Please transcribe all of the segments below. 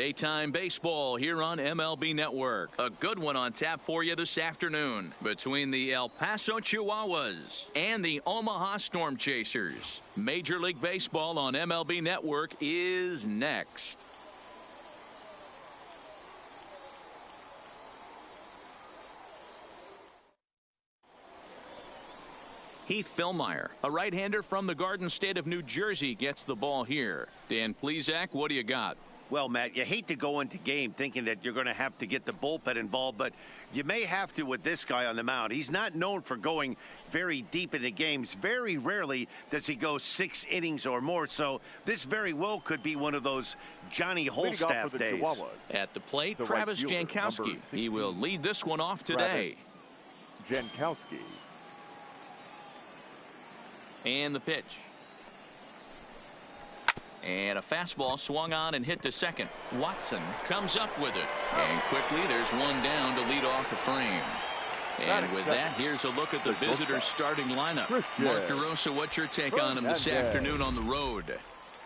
Daytime baseball here on MLB Network. A good one on tap for you this afternoon between the El Paso Chihuahuas and the Omaha Storm Chasers. Major League Baseball on MLB Network is next. Heath Fillmyer, a right-hander from the Garden State of New Jersey, gets the ball here. Dan Plesac, what do you got? Well, Matt, you hate to go into game thinking that you're going to have to get the bullpen involved, but you may have to with this guy on the mound. He's not known for going very deep into games. Very rarely does he go 6 innings or more, so this very well could be one of those Johnny Holstaff days. At the plate, Travis Jankowski. He will lead this one off today. Jankowski. And the pitch. And a fastball swung on and hit to second. Watson comes up with it. And quickly there's one down to lead off the frame. And with that, here's a look at the visitors' starting lineup. Mark DeRosa, what's your take on him this afternoon on the road?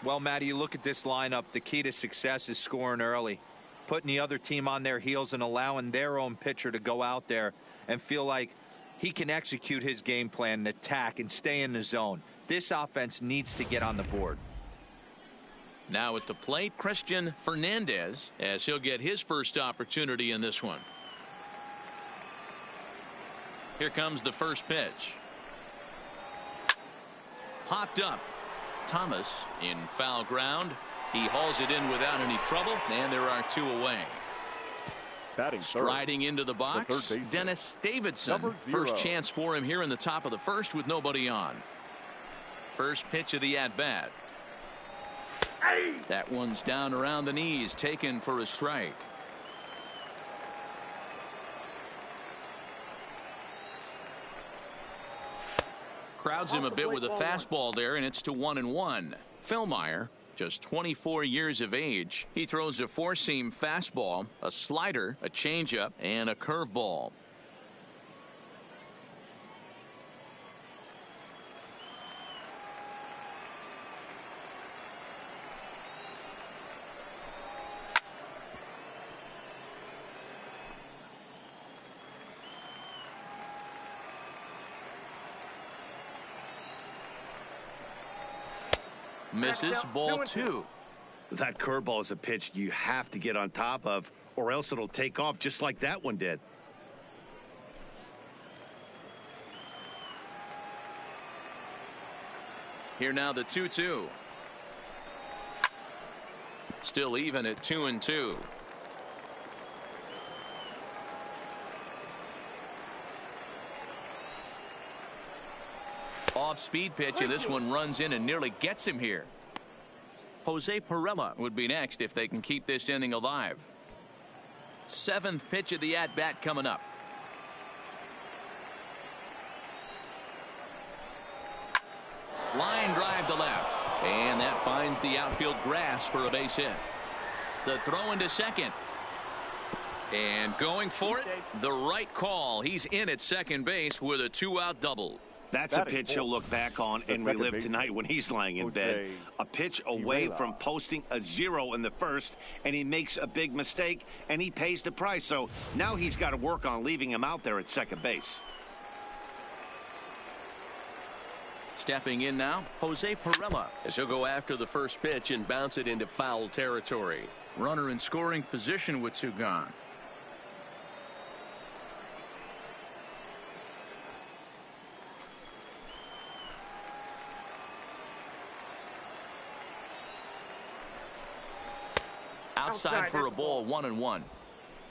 Well, Matty, you look at this lineup. The key to success is scoring early. Putting the other team on their heels and allowing their own pitcher to go out there and feel like he can execute his game plan and attack and stay in the zone. This offense needs to get on the board. Now at the plate, Christian Fernandez, as he'll get his first opportunity in this one. Here comes the first pitch. Popped up. Thomas in foul ground. He hauls it in without any trouble, and there are 2 away. Striding into the box, Dennis Davidson. First chance for him here in the top of the first with nobody on. First pitch of the at-bat. That one's down around the knees, taken for a strike. Crowds him a bit with a fastball there, and it's to 1-1. Fillmyer, just 24 years of age. He throws a 4-seam fastball, a slider, a changeup, and a curveball. Misses, ball 2. That curveball is a pitch you have to get on top of, or else it'll take off just like that one did. Here now the 2-2. Still even at 2-2. Off-speed pitch, and this one runs in and nearly gets him here. Jose Perella would be next if they can keep this inning alive. 7th pitch of the at-bat coming up. Line drive to left, and that finds the outfield grass for a base hit. The throw into second. And going for it, the right call. He's in at second base with a 2-out double. That's a pitch he'll look back on and relive tonight when he's lying in bed. A pitch away from posting a 0 in the first, and he makes a big mistake, and he pays the price. So now he's got to work on leaving him out there at second base. Stepping in now, Jose Perella, as he'll go after the first pitch and bounce it into foul territory. Runner in scoring position with 2 gone. Outside for a ball, 1-1.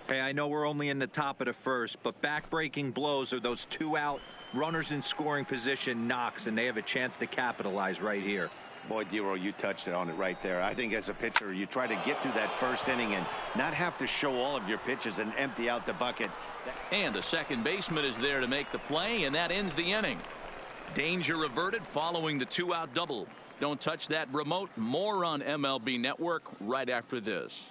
Hey, I know we're only in the top of the first, but back-breaking blows are those 2-out runners in scoring position knocks, and they have a chance to capitalize right here. Boy, Dero, you touched it on it right there. I think as a pitcher, you try to get through that first inning and not have to show all of your pitches and empty out the bucket. And the second baseman is there to make the play, and that ends the inning. Danger averted following the 2-out double. Don't touch that remote. More on MLB Network right after this.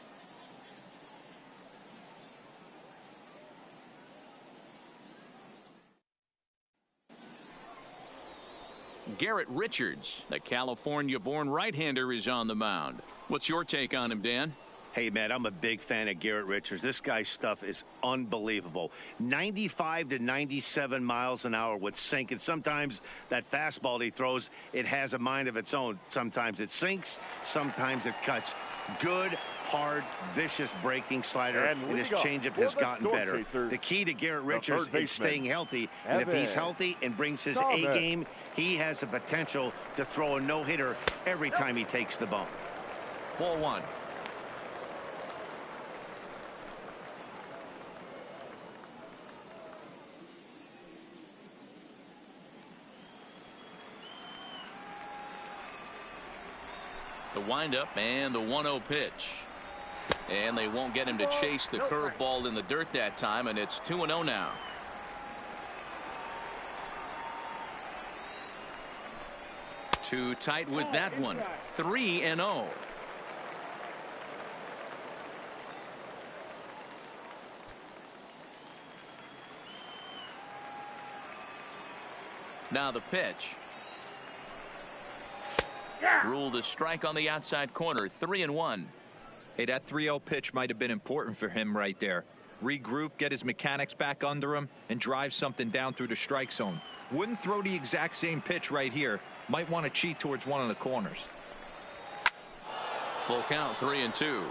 Garrett Richards, the California-born right-hander, is on the mound. What's your take on him, Dan? Hey, man, I'm a big fan of Garrett Richards. This guy's stuff is unbelievable. 95 to 97 miles an hour with sink. And sometimes that fastball he throws, it has a mind of its own. Sometimes it sinks. Sometimes it cuts. Good, hard, vicious breaking slider. And his changeup has gotten better. The key to Garrett Richards is staying healthy. And if he's healthy and brings his A game, he has the potential to throw a no-hitter every time he takes the bump. Ball one. The windup and the 1-0 pitch. And they won't get him to chase the curveball in the dirt that time, and it's 2-0 now. Too tight with that one. 3-0. Now the pitch. Ruled a strike on the outside corner. 3-1. Hey, that 3-0 pitch might have been important for him right there. Regroup, get his mechanics back under him, and drive something down through the strike zone. Wouldn't throw the exact same pitch right here. Might want to cheat towards one of the corners. Full count, 3-2.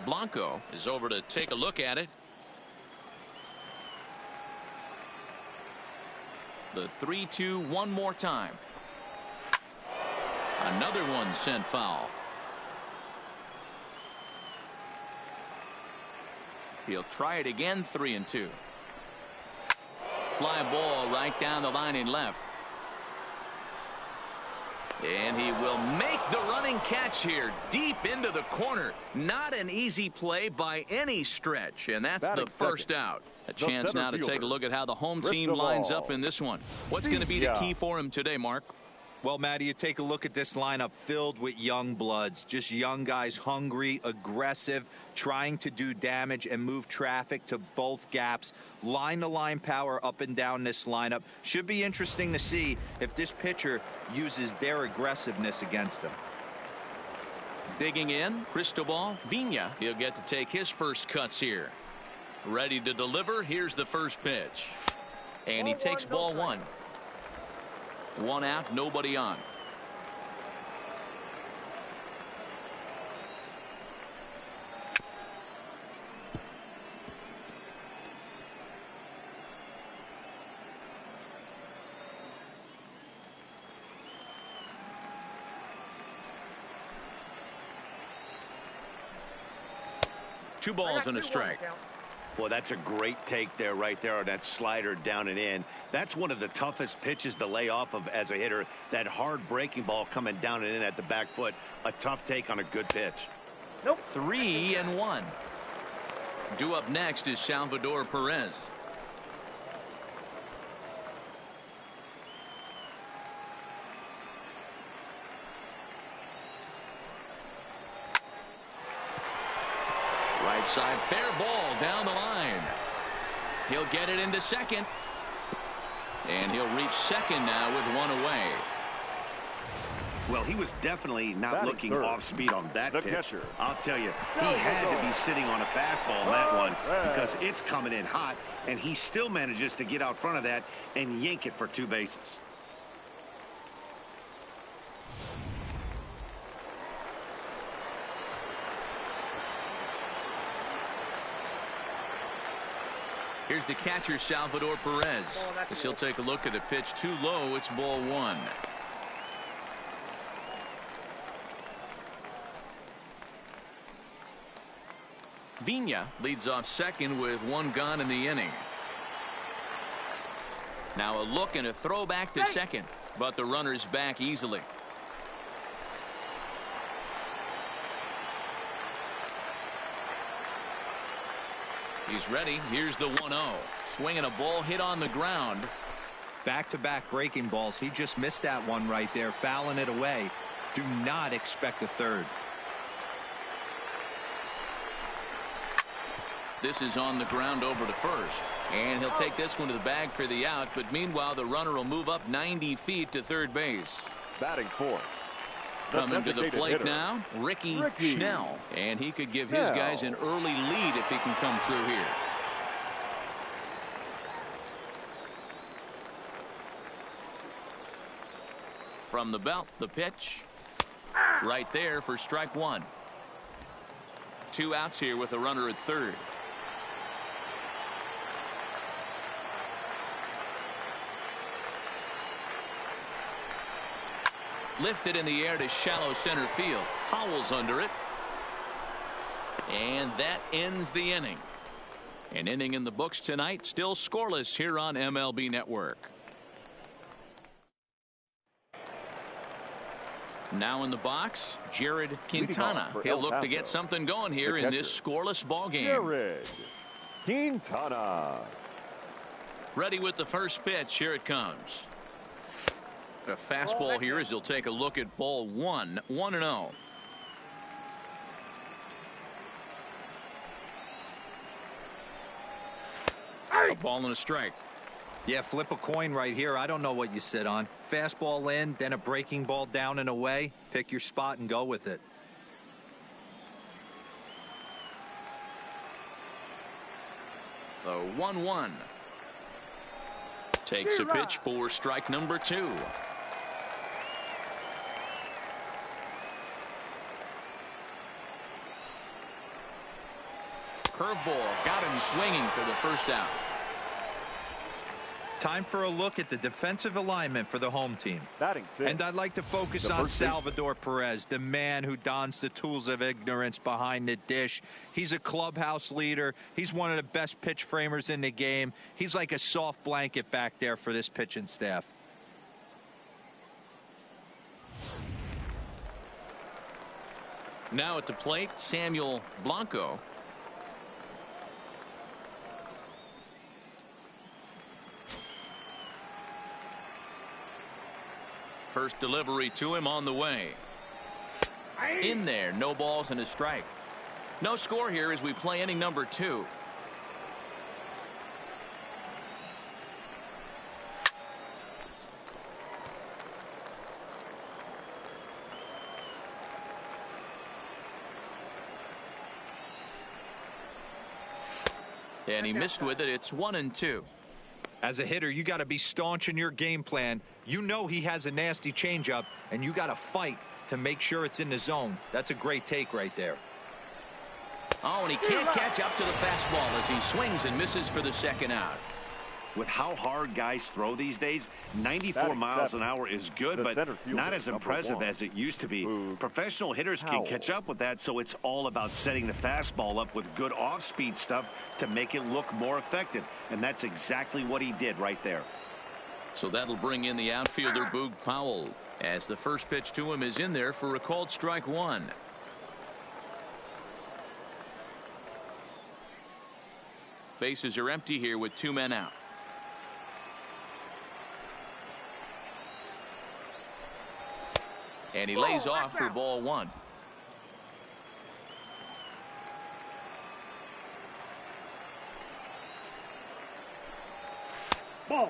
Blanco is over to take a look at it. The 3-2 one more time. Another one sent foul. He'll try it again. 3-2. Fly ball right down the line in left. And he will make the running catch here deep into the corner. Not an easy play by any stretch. And that's the first out. A chance now to take a look at how the home team lines up in this one. What's going to be the key for him today, Mark? Well, Matty, you take a look at this lineup filled with young bloods, just young guys, hungry, aggressive, trying to do damage and move traffic to both gaps. Line-to-line power up and down this lineup. Should be interesting to see if this pitcher uses their aggressiveness against them. Digging in, Cristobal Vina. He'll get to take his first cuts here. Ready to deliver. Here's the first pitch. And he takes ball one. One out, nobody on. Two balls and a strike. Well, that's a great take there, right there, on that slider down and in. That's one of the toughest pitches to lay off of as a hitter. That hard breaking ball coming down and in at the back foot. A tough take on a good pitch. Nope. 3-1. Due up next is Salvador Perez. Right side, fair ball down the line. He'll get it into second. And he'll reach second now with one away. Well, he was definitely not looking off speed on that pitch. Catcher. I'll tell you, he had to be sitting on a fastball on that one because it's coming in hot, and he still manages to get out front of that and yank it for two bases. Here's the catcher, Salvador Perez. As he'll take a look at the pitch too low. It's ball one. Vina leads off second with one gone in the inning. Now a look and a throw back to second, but the runner's back easily. He's ready. Here's the 1-0. Swinging a ball hit on the ground. Back-to-back breaking balls. He just missed that one right there, fouling it away. Do not expect a third. This is on the ground over to first. And he'll take this one to the bag for the out, but meanwhile the runner will move up 90 feet to third base. Batting fourth. Coming to the plate now, Ricky Schnell. And he could give his guys an early lead if he can come through here. From the belt, the pitch. Right there for strike one. 2 outs here with a runner at third. Lifted in the air to shallow center field. Howell's under it. And that ends the inning. An inning in the books tonight, still scoreless here on MLB Network. Now in the box, Jared Quintana. He'll look to get something going here in this scoreless ball game. Jared Quintana. Ready with the first pitch. Here it comes. A fastball here as he'll take a look at ball one. 1-0. A ball and a strike. Yeah, flip a coin right here. I don't know what you sit on. Fastball in, then a breaking ball down and away. Pick your spot and go with it. The 1-1. Takes a pitch for strike number 2. Curveball got him swinging for the first out. Time for a look at the defensive alignment for the home team. Batting sixth. And I'd like to focus on Salvador Perez, the man who dons the tools of ignorance behind the dish. He's a clubhouse leader. He's one of the best pitch framers in the game. He's like a soft blanket back there for this pitching staff. Now at the plate, Samuel Blanco. First delivery to him on the way. In there, no balls and a strike. No score here as we play inning number 2. And he missed with it. It's 1-2. As a hitter, you got to be staunch in your game plan. You know he has a nasty changeup, and you got to fight to make sure it's in the zone. That's a great take right there. Oh, and he can't catch up to the fastball as he swings and misses for the second out. With how hard guys throw these days, 94 miles an hour is good, but not as impressive as it used to be. Professional hitters can catch up with that, so it's all about setting the fastball up with good off-speed stuff to make it look more effective, and that's exactly what he did right there. So that'll bring in the outfielder Boog Powell as the first pitch to him is in there for a called strike 1. Bases are empty here with 2 men out. And he lays off for ball 1.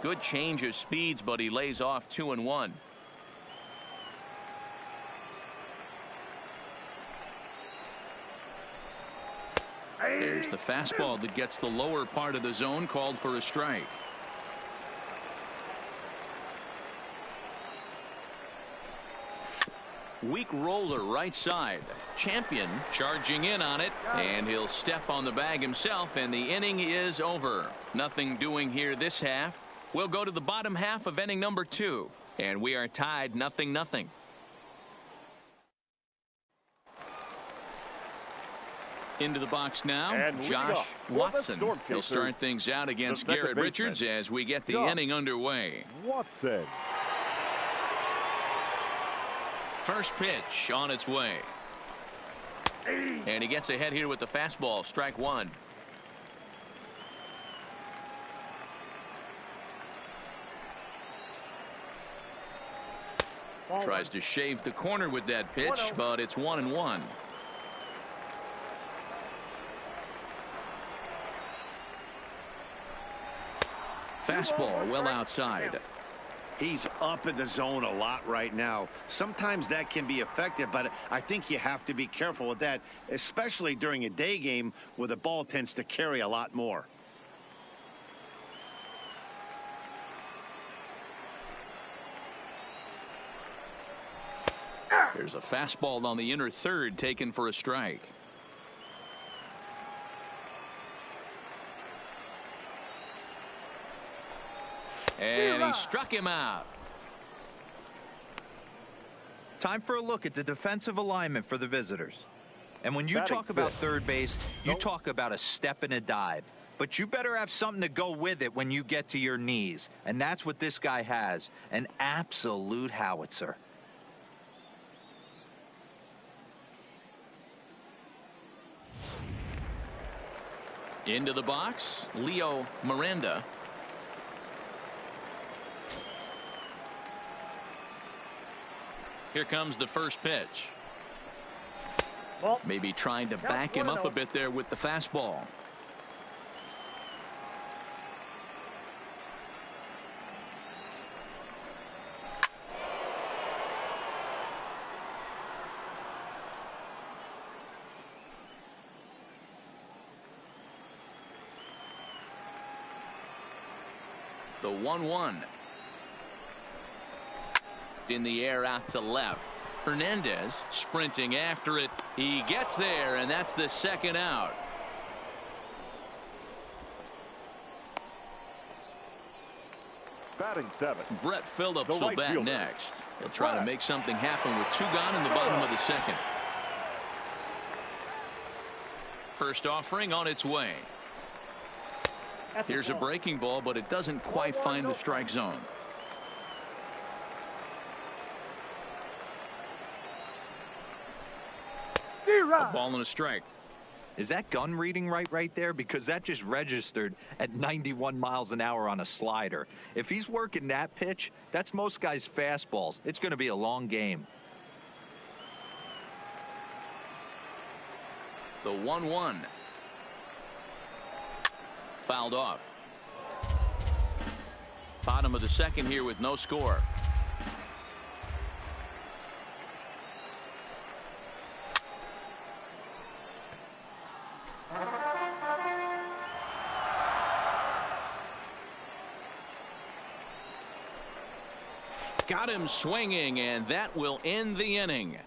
Good change of speeds, but he lays off 2-1. There's the fastball that gets the lower part of the zone, called for a strike. Weak roller right side. Champion charging in on it, and he'll step on the bag himself, and the inning is over. Nothing doing here this half. We'll go to the bottom half of inning number 2, and we are tied 0-0. Into the box now, and Josh Watson. He'll start things out against Garrett Richards as we get the inning underway. Watson. First pitch on its way. And he gets ahead here with the fastball, strike 1. Tries to shave the corner with that pitch, but it's 1-1. Fastball well outside. He's up in the zone a lot right now. Sometimes that can be effective, but I think you have to be careful with that, especially during a day game where the ball tends to carry a lot more. There's a fastball on the inner third taken for a strike. And he struck him out. Time for a look at the defensive alignment for the visitors. And when you talk about third base, you talk about a step and a dive. But you better have something to go with it when you get to your knees. And that's what this guy has. An absolute howitzer. Into the box, Leo Miranda. Here comes the first pitch. Maybe trying to back him up a bit there with the fastball. The 1-1. In the air out to left. Hernandez sprinting after it. He gets there, and that's the second out. Batting seventh. Brett Phillips will bat next. He'll try to make something happen with 2 gone in the bottom of the second. First offering on its way. Here's a breaking ball, but it doesn't quite find the strike zone. A ball and a strike. Is that gun reading right there? Because that just registered at 91 miles an hour on a slider. If he's working that pitch, that's most guys' fastballs. It's going to be a long game. The 1-1. Fouled off. Bottom of the second here with no score. Got him swinging, and that will end the inning.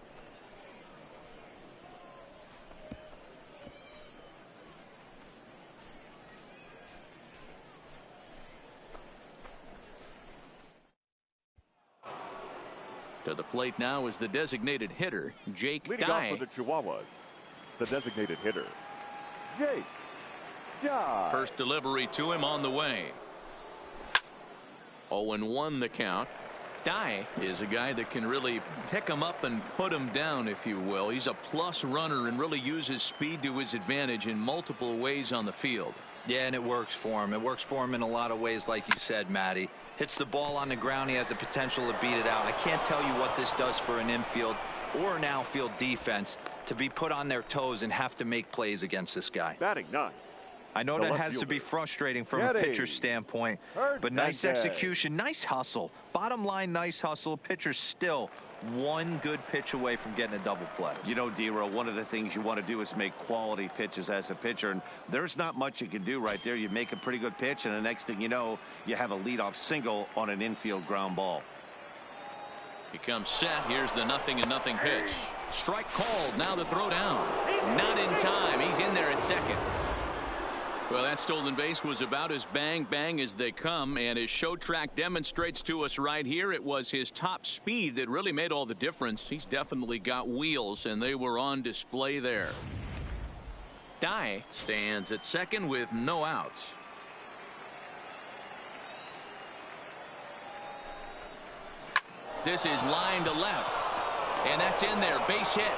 To the plate now is the designated hitter, Jake Leading Dye. off for the Chihuahuas, the designated hitter, Jake Dye. First delivery to him on the way. 0-1 the count. Dye is a guy that can really pick him up and put him down, if you will. He's a plus runner and really uses speed to his advantage in multiple ways on the field. Yeah, and it works for him. It works for him in a lot of ways, like you said, Matty. Hits the ball on the ground. He has the potential to beat it out. I can't tell you what this does for an infield or an outfield defense to be put on their toes and have to make plays against this guy. Batting 9. I know that has to be frustrating from a pitcher's standpoint, but nice execution, nice hustle. Bottom line, nice hustle. Pitcher's still one good pitch away from getting a double play. You know, D-Row, one of the things you want to do is make quality pitches as a pitcher, and there's not much you can do right there. You make a pretty good pitch, and the next thing you know, you have a leadoff single on an infield ground ball. He comes set. Here's the 0-0 pitch. Strike called. Now the throw down. Not in time. He's in there at second. Well, that stolen base was about as bang as they come, and his show track demonstrates to us right here it was his top speed that really made all the difference. He's definitely got wheels, and they were on display there. Dye stands at second with no outs. This is line to left, and that's in there. Base hit.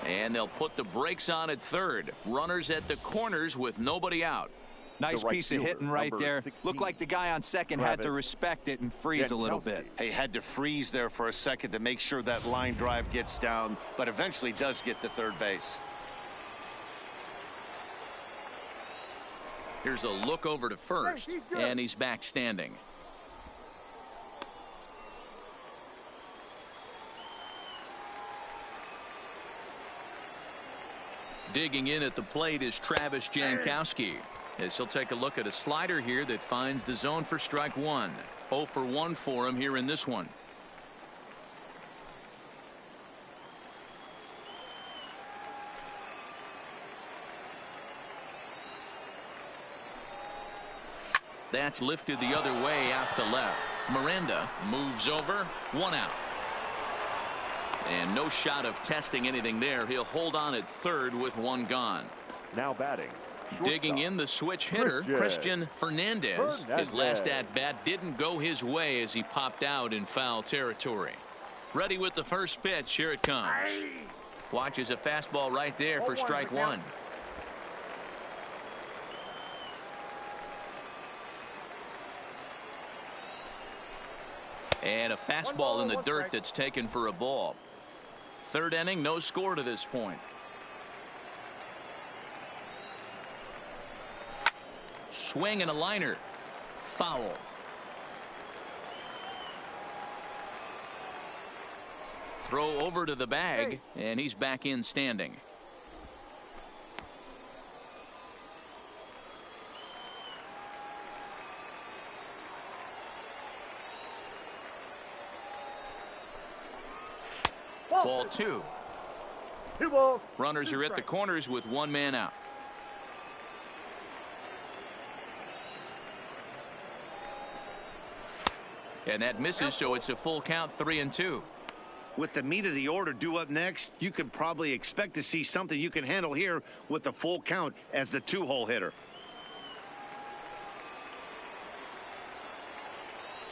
And they'll put the brakes on at third. Runners at the corners with nobody out. Nice piece of hitting right there. Looked like the guy on second had to respect it and freeze a little bit. He had to freeze there for a second to make sure that line drive gets down, but eventually does get to third base. Here's a look over to first, and he's back standing. Digging in at the plate is Travis Jankowski, as he'll take a look at a slider here that finds the zone for strike one. 0 for 1 for him here in this one. That's lifted the other way out to left. Miranda moves over. 1 out. And no shot of testing anything there. He'll hold on at third with 1 gone. Now batting. Digging in the switch hitter, Christian Fernandez. His last at-bat didn't go his way as he popped out in foul territory. Ready with the first pitch. Here it comes. Watches a fastball right there for strike one. And a fastball in the dirt that's taken for a ball. Third inning, no score to this point. Swing and a liner. Foul. Throw over to the bag, and he's back in standing. Ball 2. 2 balls. Runners are at the corners with 1 man out. And that misses, so it's a full count, 3-2. With the meat of the order due up next, you could probably expect to see something you can handle here with the full count as the 2-hole hitter.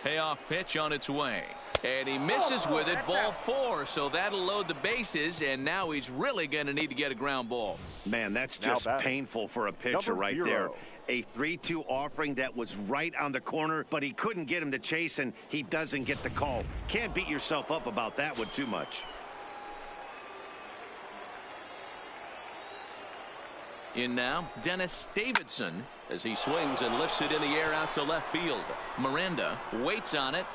Payoff pitch on its way. And he misses with it. Ball 4. So that'll load the bases. And now he's really going to need to get a ground ball. Man, that's just painful for a pitcher right there. A 3-2 offering that was right on the corner, but he couldn't get him to chase, and he doesn't get the call. Can't beat yourself up about that one too much. In now, Dennis Davidson, as he swings and lifts it in the air out to left field. Miranda waits on it.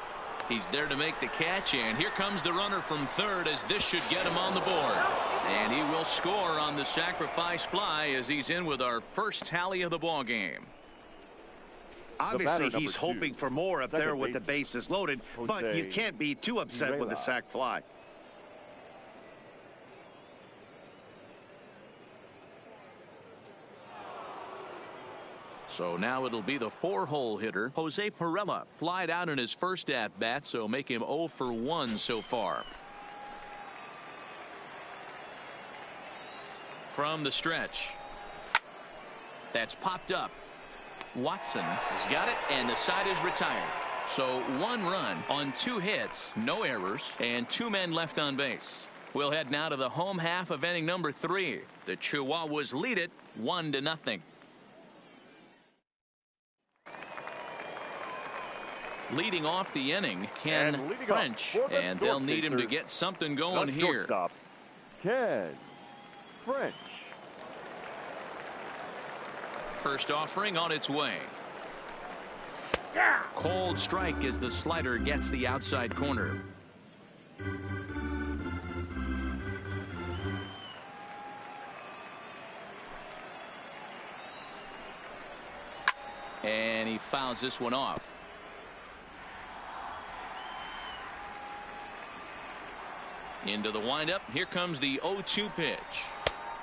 He's there to make the catch, and here comes the runner from third, as this should get him on the board. And he will score on the sacrifice fly as he's in with our first tally of the ball game. Obviously, he's hoping for more up there with the bases loaded, but you can't be too upset with the sac fly. So now it'll be the 4-hole hitter, Jose Perella, flied out in his first at-bat, so make him 0 for 1 so far. From the stretch. That's popped up. Watson has got it, and the side is retired. So 1 run on 2 hits, no errors, and 2 men left on base. We'll head now to the home half of inning number 3. The Chihuahuas lead it 1-0. Leading off the inning, Ken French, and they'll need him to get something going here. Ken French. First offering on its way. Cold strike as the slider gets the outside corner. And he fouls this one off. Into the windup. Here comes the 0-2 pitch.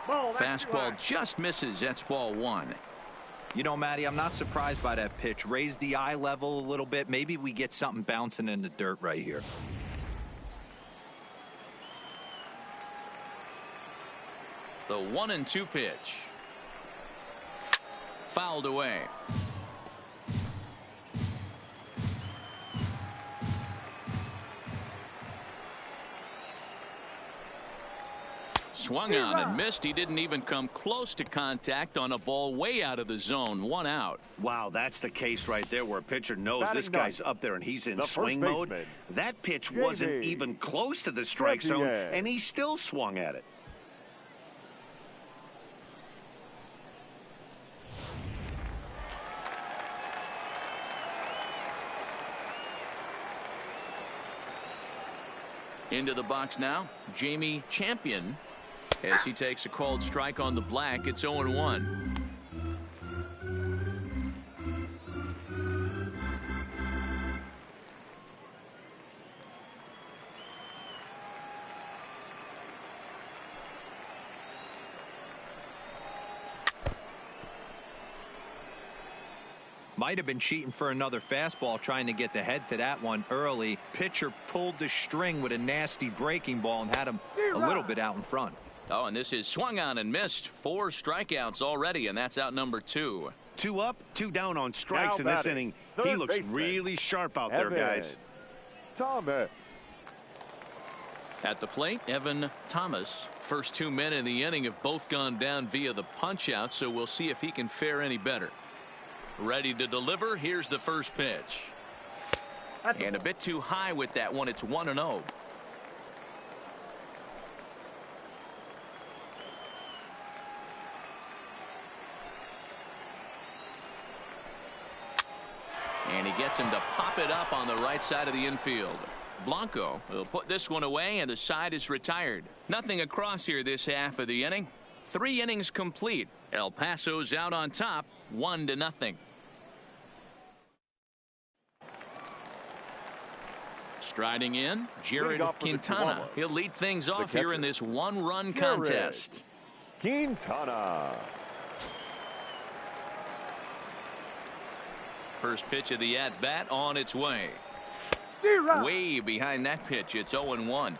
Fastball just misses. That's ball 1. You know, Matty, I'm not surprised by that pitch. Raise the eye level a little bit. Maybe we get something bouncing in the dirt right here. The 1-2 pitch. Fouled away. Swung on and missed. He didn't even come close to contact on a ball way out of the zone. 1 out. Wow, that's the case right there where a pitcher knows this guy's up there and he's in swing mode. That pitch wasn't even close to the strike zone, and he still swung at it. Into the box now, Jamie Champion, as he takes a called strike on the black. It's 0-1. Might have been cheating for another fastball, trying to get the head to that one early. Pitcher pulled the string with a nasty breaking ball and had him a little bit out in front. Oh, and this is swung on and missed. 4 strikeouts already, and that's out number 2. 2 up, 2 down on strikes in this inning. He looks really sharp out there, guys. Thomas. At the plate, Evan Thomas. First 2 men in the inning have both gone down via the punch out, so we'll see if he can fare any better. Ready to deliver. Here's the first pitch. And a bit too high with that one. It's 1-0. And he gets him to pop it up on the right side of the infield. Blanco will put this one away, and the side is retired. Nothing across here this half of the inning. 3 innings complete. El Paso's out on top, 1-0. Striding in, Jared Quintana. He'll lead things off here in this 1-run contest. Quintana. First pitch of the at-bat on its way. Way behind that pitch. It's 0-1.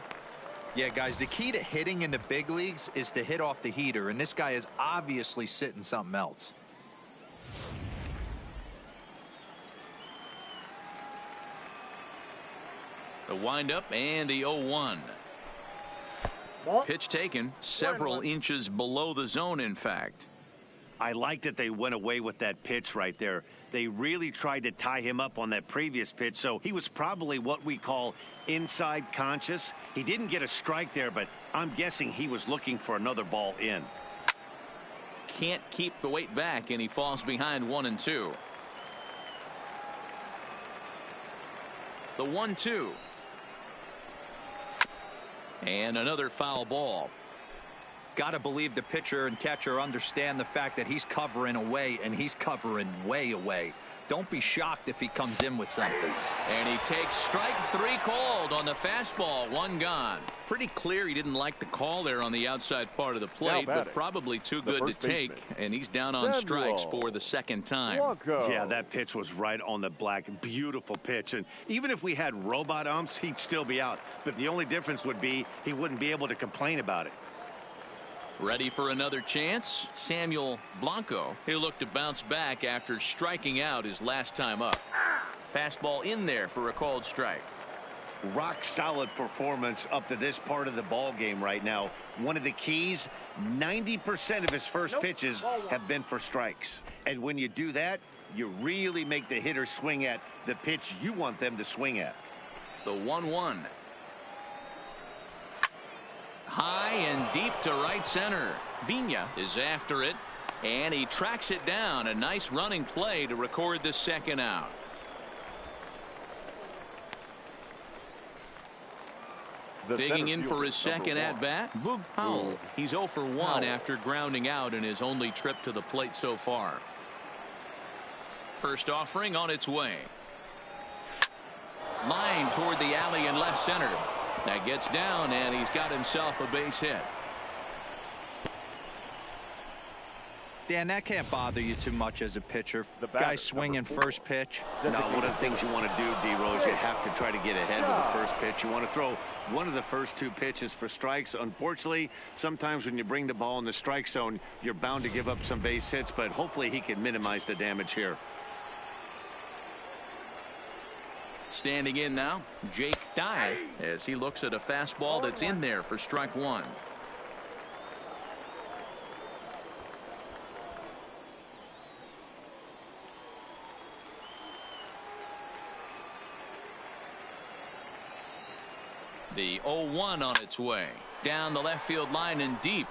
Yeah, guys, the key to hitting in the big leagues is to hit off the heater, and this guy is obviously sitting something else. The windup and the 0-1. Pitch taken several inches below the zone, in fact. I like that they went away with that pitch right there. They really tried to tie him up on that previous pitch, so he was probably what we call inside conscious. He didn't get a strike there, but I'm guessing he was looking for another ball in. Can't keep the weight back, and he falls behind 1-2. The 1-2. And another foul ball. Got to believe the pitcher and catcher understand the fact that he's covering away, and he's covering way away. Don't be shocked if he comes in with something. And he takes strike 3 called on the fastball. 1 gone. Pretty clear he didn't like the call there on the outside part of the plate, but probably too good to take. And he's down on strikes for the second time. Yeah, that pitch was right on the black. Beautiful pitch. And even if we had robot umps, he'd still be out. But the only difference would be he wouldn't be able to complain about it. Ready for another chance? Samuel Blanco. He'll look to bounce back after striking out his last time up. Fastball in there for a called strike. Rock solid performance up to this part of the ball game right now. One of the keys, 90% of his first pitches have been for strikes. And when you do that, you really make the hitter swing at the pitch you want them to swing at. The 1-1. High and deep to right center. Vina is after it, and he tracks it down. A nice running play to record the second out. Digging in for his second at-bat, Boog Powell. He's 0 for 1 after grounding out in his only trip to the plate so far. First offering on its way. Line toward the alley in left center. That gets down, and he's got himself a base hit. Dan, that can't bother you too much as a pitcher. The guy swinging first pitch. No, one of the things you want to do, D-Rose, you have to try to get ahead with the first pitch. You want to throw one of the first 2 pitches for strikes. Unfortunately, sometimes when you bring the ball in the strike zone, you're bound to give up some base hits, but hopefully he can minimize the damage here. Standing in now, Jake Dye, as he looks at a fastball that's in there for strike 1. The 0-1 on its way. Down the left field line and deep.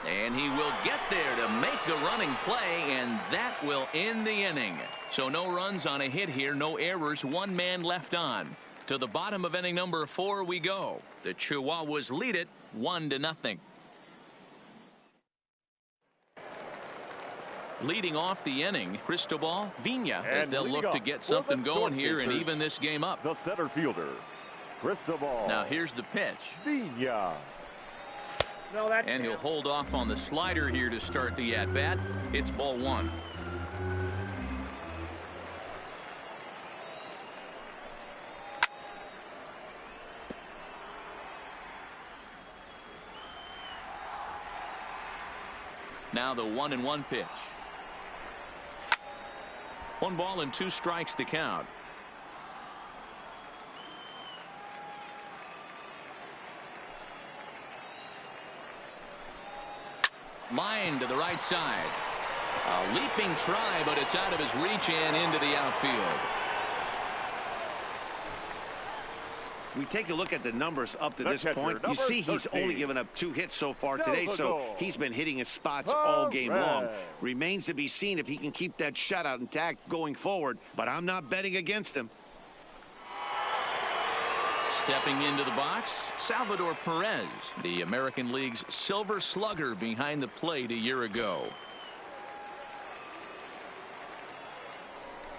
And he will get there to make the running play, and that will end the inning. So no runs on a hit here, no errors, 1 man left on. To the bottom of inning number 4 we go. The Chihuahuas lead it 1-0. Leading off the inning, Cristobal Vina, as they'll look to get something going here and even this game up. The center fielder, Cristobal. Now here's the pitch. Vina. And he'll hold off on the slider here to start the at-bat. It's ball 1. Now the 1-1 pitch. 1 ball and 2 strikes the count. Line to the right side. A leaping try, but it's out of his reach and into the outfield. We take a look at the numbers up to this point. You see he's 13. only given up 2 hits so far today, so he's been hitting his spots all game long. Remains to be seen if he can keep that shutout intact going forward, but I'm not betting against him. Stepping into the box, Salvador Perez, the American League's Silver Slugger behind the plate a year ago.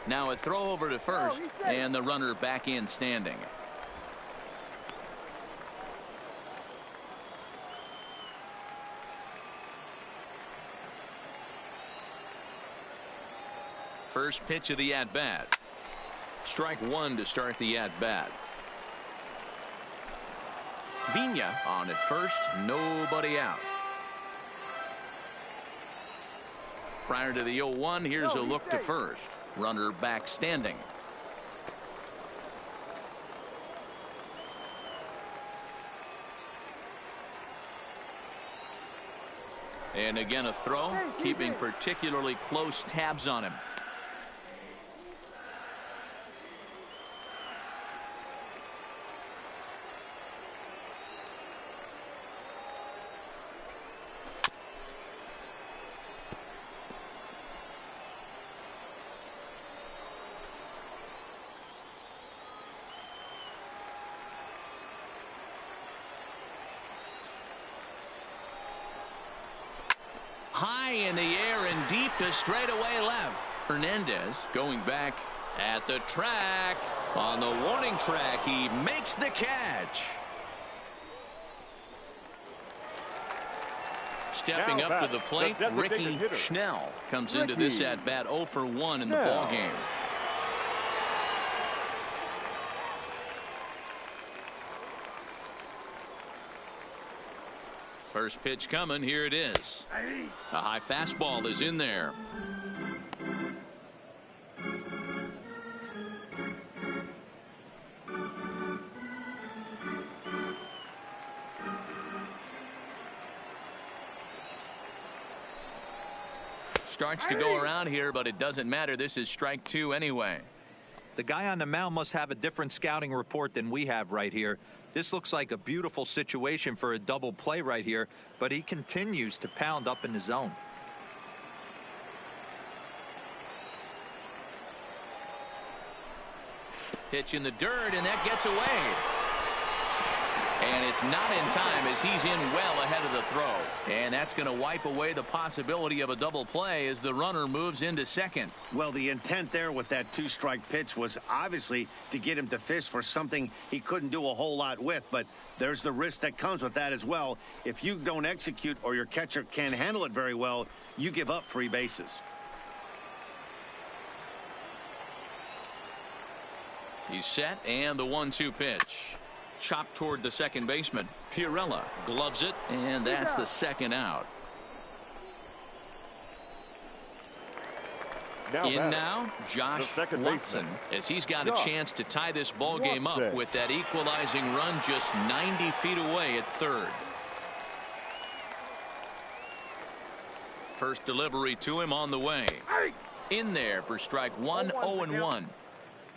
Now a throw over to first, and the runner back in standing. First pitch of the at-bat. Strike 1 to start the at-bat. Vina on at first, nobody out. Prior to the 0-1, here's a look to first. Runner back standing. And again a throw, keeping particularly close tabs on him. High in the air and deep to straightaway left. Hernandez going back at the track. On the warning track, he makes the catch. Stepping up to the plate, Ricky Schnell comes into this at bat 0 for 1 in the ball game. First pitch coming. Here it is. A high fastball is in there. Starts to go around here, but it doesn't matter. This is strike 2 anyway. The guy on the mound must have a different scouting report than we have right here. This looks like a beautiful situation for a double play right here, but he continues to pound up in the zone. Pitch in the dirt, and that gets away. And it's not in time as he's in well ahead of the throw. And that's going to wipe away the possibility of a double play as the runner moves into second. Well, the intent there with that 2-strike pitch was obviously to get him to fish for something he couldn't do a whole lot with. But there's the risk that comes with that as well. If you don't execute or your catcher can't handle it very well, you give up free bases. He's set, and the 1-2 pitch. Chopped toward the second baseman. Pirella gloves it, and that's the second out. Now Josh Watson, as he's got a chance to tie this ball game up with that equalizing run just 90 feet away at third. First delivery to him on the way. In there for strike 1, 0-1.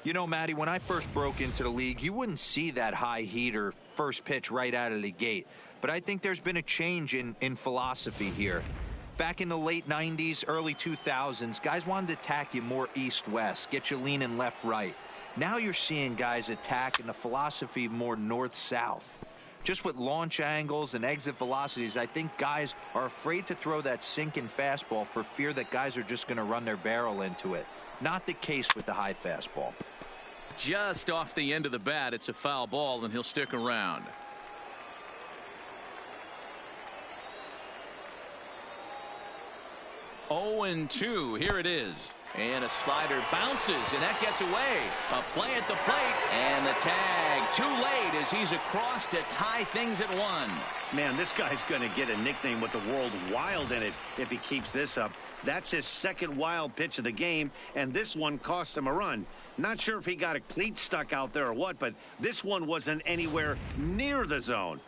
You know, Matty, when I first broke into the league, you wouldn't see that high heater first pitch right out of the gate. But I think there's been a change in philosophy here. Back in the late 90s, early 2000s, guys wanted to attack you more east-west, get you leaning left-right. Now you're seeing guys attack in a philosophy more north-south. Just with launch angles and exit velocities, I think guys are afraid to throw that sinking fastball for fear that guys are just going to run their barrel into it. Not the case with the high fastball. Just off the end of the bat, it's a foul ball, and he'll stick around. Oh, 0-2. Here it is. And a slider bounces, and that gets away. A play at the plate, and the tag too late as he's across to tie things at 1. Man, this guy's going to get a nickname with the word wild in it if he keeps this up. That's his second wild pitch of the game, and this one cost him a run. Not sure if he got a cleat stuck out there or what, but this one wasn't anywhere near the zone.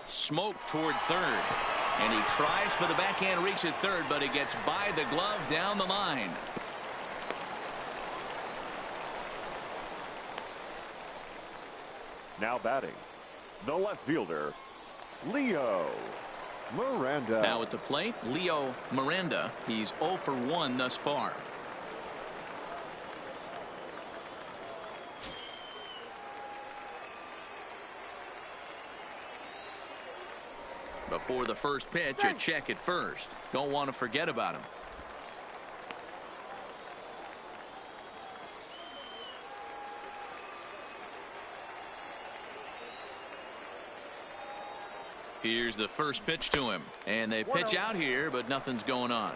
Smoke toward third, and he tries for the backhand reach at third, but he gets by the glove down the line. Now batting, the left fielder, Leo Miranda. Now at the plate, Leo Miranda. He's 0 for 1 thus far. Before the first pitch, a check at first. Don't want to forget about him. Here's the first pitch to him. And they pitch out here, but nothing's going on.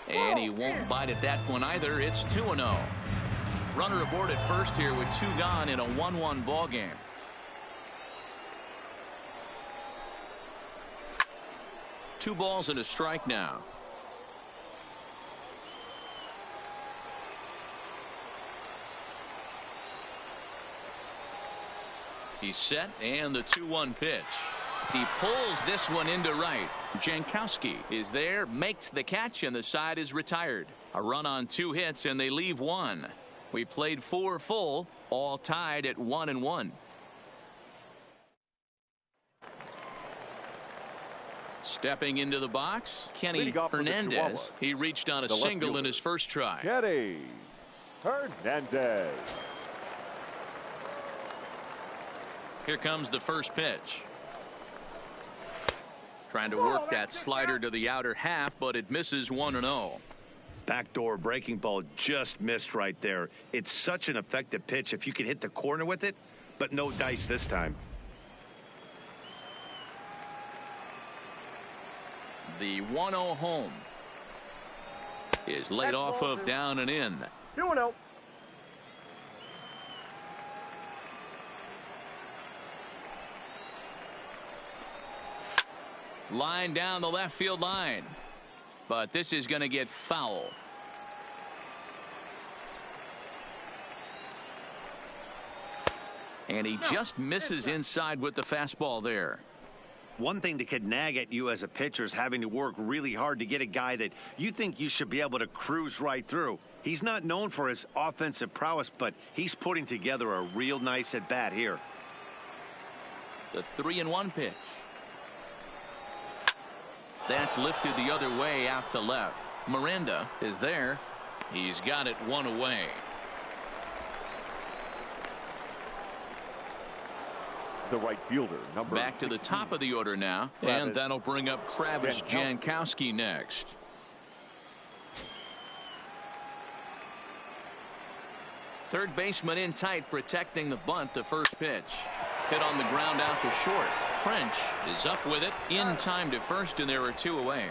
And he won't bite at that one either. It's 2-0. Runner aboard at first here with 2 gone in a 1-1 ball game. Two balls and a strike now. He's set, and the 2-1 pitch. He pulls this one into right. Jankowski is there, makes the catch, and the side is retired. A run on 2 hits, and they leave 1. We played 4 full, all tied at 1-1. Stepping into the box, Kenny Hernandez. He reached on a single in his first try. Kenny Hernandez. Here comes the first pitch. Trying to work that slider to the outer half, but it misses 1-0. Backdoor breaking ball just missed right there. It's such an effective pitch if you can hit the corner with it, but no dice this time. The 1-0 home is laid off of down and in. 2-0. Line down the left field line, but this is going to get foul. And he just misses inside with the fastball there. One thing that could nag at you as a pitcher is having to work really hard to get a guy that you think you should be able to cruise right through. He's not known for his offensive prowess, but he's putting together a real nice at bat here. The 3-1 pitch. That's lifted the other way out to left. Miranda is there. He's got it 1 away. The right fielder, number Back to the top of the order now, and that'll bring up Travis Jankowski next. Third baseman in tight, protecting the bunt. The first pitch hit on the ground out to short. French is up with it in time to first, and there are 2 away.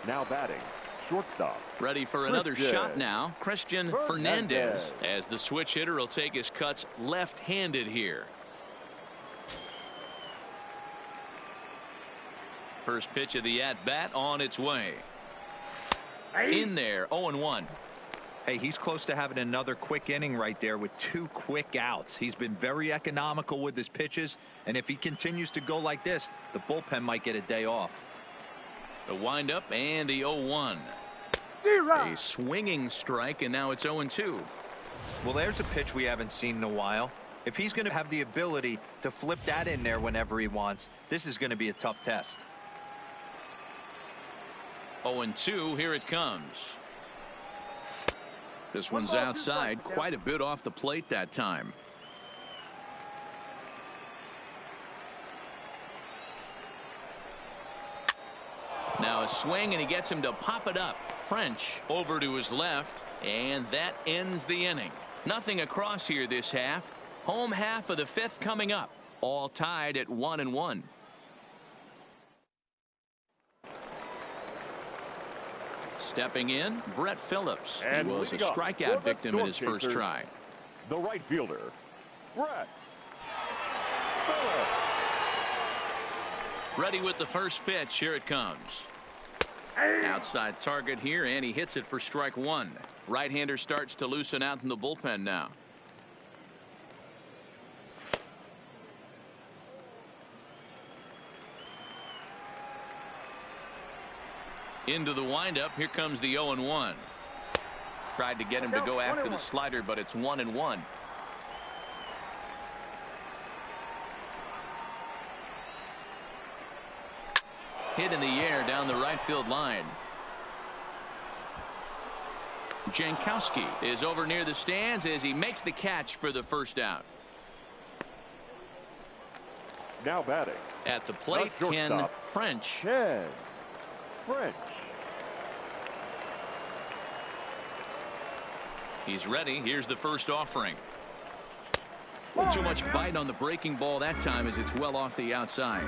Now batting, shortstop. Ready for another shot now. Christian Fernandez, as the switch hitter, will take his cuts left-handed here. First pitch of the at-bat on its way. In there, 0-1. Hey, he's close to having another quick inning right there with 2 quick outs. He's been very economical with his pitches, and if he continues to go like this, the bullpen might get a day off. The windup and the 0-1. A swinging strike, and now it's 0-2. Well, there's a pitch we haven't seen in a while. If he's going to have the ability to flip that in there whenever he wants, this is going to be a tough test. 0-2, here it comes. This one's outside, quite a bit off the plate that time. Now a swing, and he gets him to pop it up. French over to his left, and that ends the inning. Nothing across here this half. Home half of the fifth coming up. All tied at 1-1. Stepping in, Brett Phillips. And he was a strikeout victim in his first try. The right fielder, Brett Phillips. Ready with the first pitch. Here it comes. Outside target here, and he hits it for strike one. Right-hander starts to loosen out in the bullpen now. Into the windup. Here comes the 0-1. Tried to get him to go after the slider, but it's 1-1. Hit in the air down the right field line. Jankowski is over near the stands as he makes the catch for the first out. Now batting at the plate, Ken French. Ken French. He's ready. Here's the first offering. Too much bite on the breaking ball that time as it's well off the outside.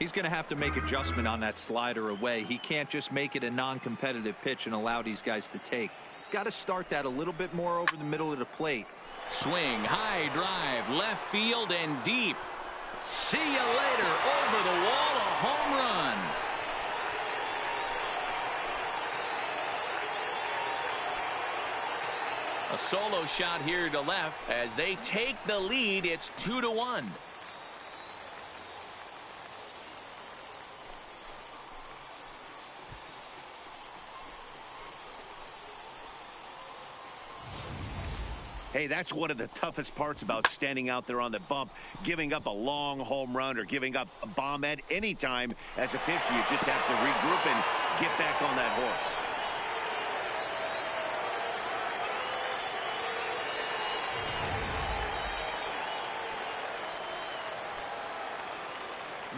He's going to have to make adjustment on that slider away. He can't just make it a non-competitive pitch and allow these guys to take. He's got to start that a little bit more over the middle of the plate. Swing, high drive, left field and deep. See you later. Over the wall, a home run. A solo shot here to left as they take the lead. It's 2-1. Hey, that's one of the toughest parts about standing out there on the bump. Giving up a long home run or giving up a bomb at any time as a pitcher. You just have to regroup and get back on that horse.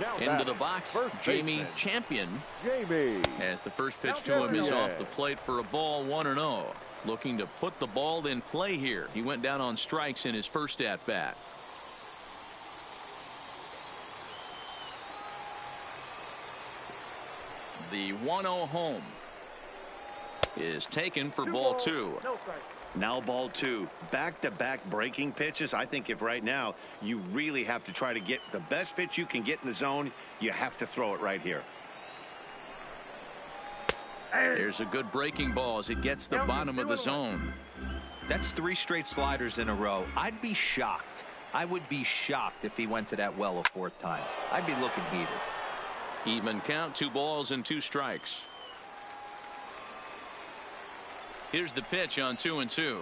Now into the box, Jamie Champion. As the first pitch to him is off the plate for a ball, 1-0. Looking to put the ball in play here. He went down on strikes in his first at bat. The 1-0 home is taken for ball two. Now ball two. Back-to-back breaking pitches. I think if right now you really have to try to get the best pitch you can get in the zone, you have to throw it right here. There's a good breaking ball as it gets the bottom of the zone. That's 3 straight sliders in a row. I'd be shocked. I would be shocked if he went to that well a 4th time. I'd be looking heated. Even count, 2 balls and 2 strikes. Here's the pitch on 2-2.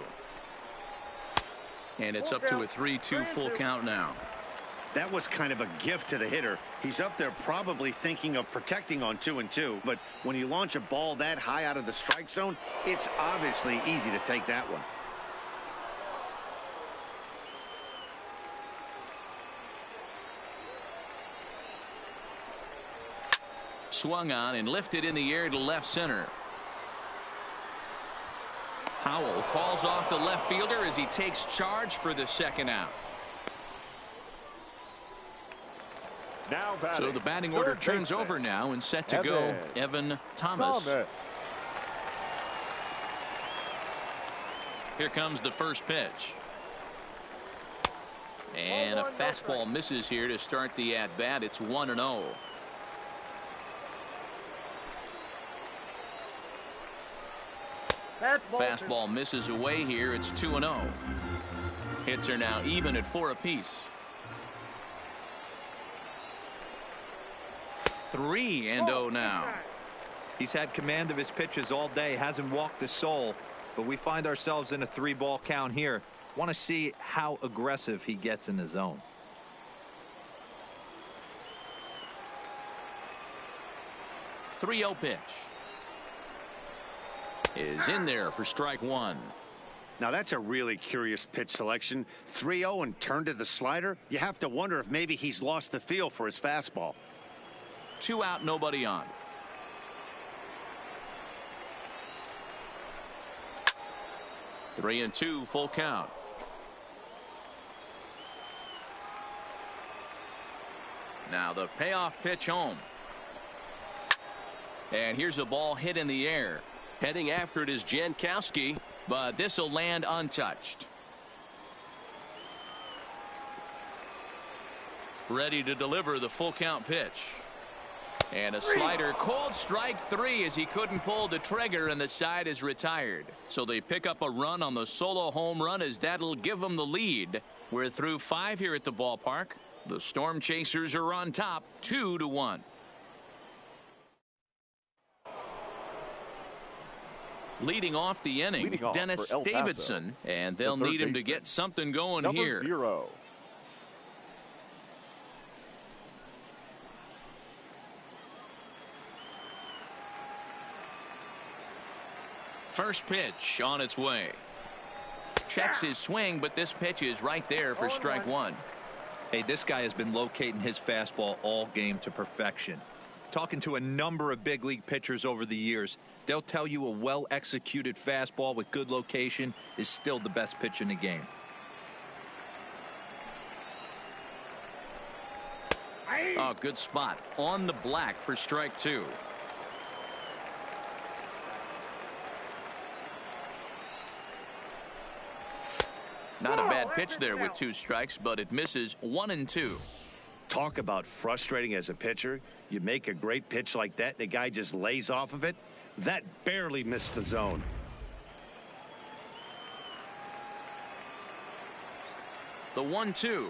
And it's up to a 3-2 full count now. That was kind of a gift to the hitter. He's up there probably thinking of protecting on 2-2. But when you launch a ball that high out of the strike zone, it's obviously easy to take that one. Swung on and lifted in the air to left center. Howell calls off the left fielder as he takes charge for the second out. Now batting, so the batting order turns over now and set to go Evan Thomas. Here comes the first pitch. And a fastball misses here to start the at-bat. It's 1-0. Fastball misses away here. It's 2-0. Hits are now even at 4 apiece. 3-0 now. He's had command of his pitches all day, hasn't walked a soul, but we find ourselves in a 3-ball count here. Want to see how aggressive he gets in the zone. The 3-0 pitch is in there for strike one. Now that's a really curious pitch selection. 3-0 and turn to the slider. You have to wonder if maybe he's lost the feel for his fastball. 2 out, nobody on. Three and two, full count. Now the payoff pitch home. And here's a ball hit in the air. Heading after it is Jankowski, but this will land untouched. Ready to deliver the full count pitch. And a slider called strike three as he couldn't pull the trigger, and the side is retired. So they pick up a run on the solo home run as that'll give them the lead. We're through 5 here at the ballpark. The Storm Chasers are on top 2-1. Leading off the inning, Dennis Davidson, and they'll need him to get something going here. 0. First pitch on its way. Checks his swing, but this pitch is right there for strike one. Hey, this guy has been locating his fastball all game to perfection. Talking to a number of big league pitchers over the years, they'll tell you a well-executed fastball with good location is still the best pitch in the game. Oh, good spot on the black for strike two. Not a bad pitch there with 2 strikes, but it misses 1 and 2. Talk about frustrating as a pitcher. You make a great pitch like that, the guy just lays off of it. That barely missed the zone. The 1-2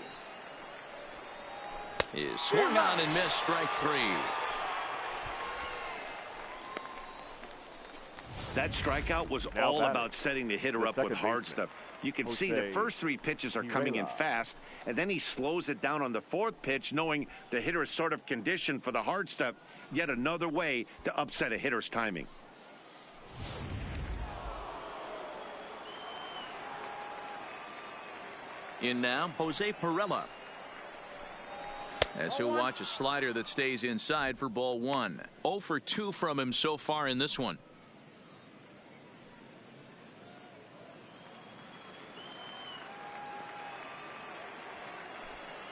is swung on and missed, strike 3. That strikeout was all about setting the hitter up with hard stuff. You can see the first 3 pitches are coming in fast, and then he slows it down on the 4th pitch, knowing the hitter is sort of conditioned for the hard stuff. Yet another way to upset a hitter's timing. In now, Jose Pirela, as he'll watch a slider that stays inside for ball 1. 0 for 2 from him so far in this one.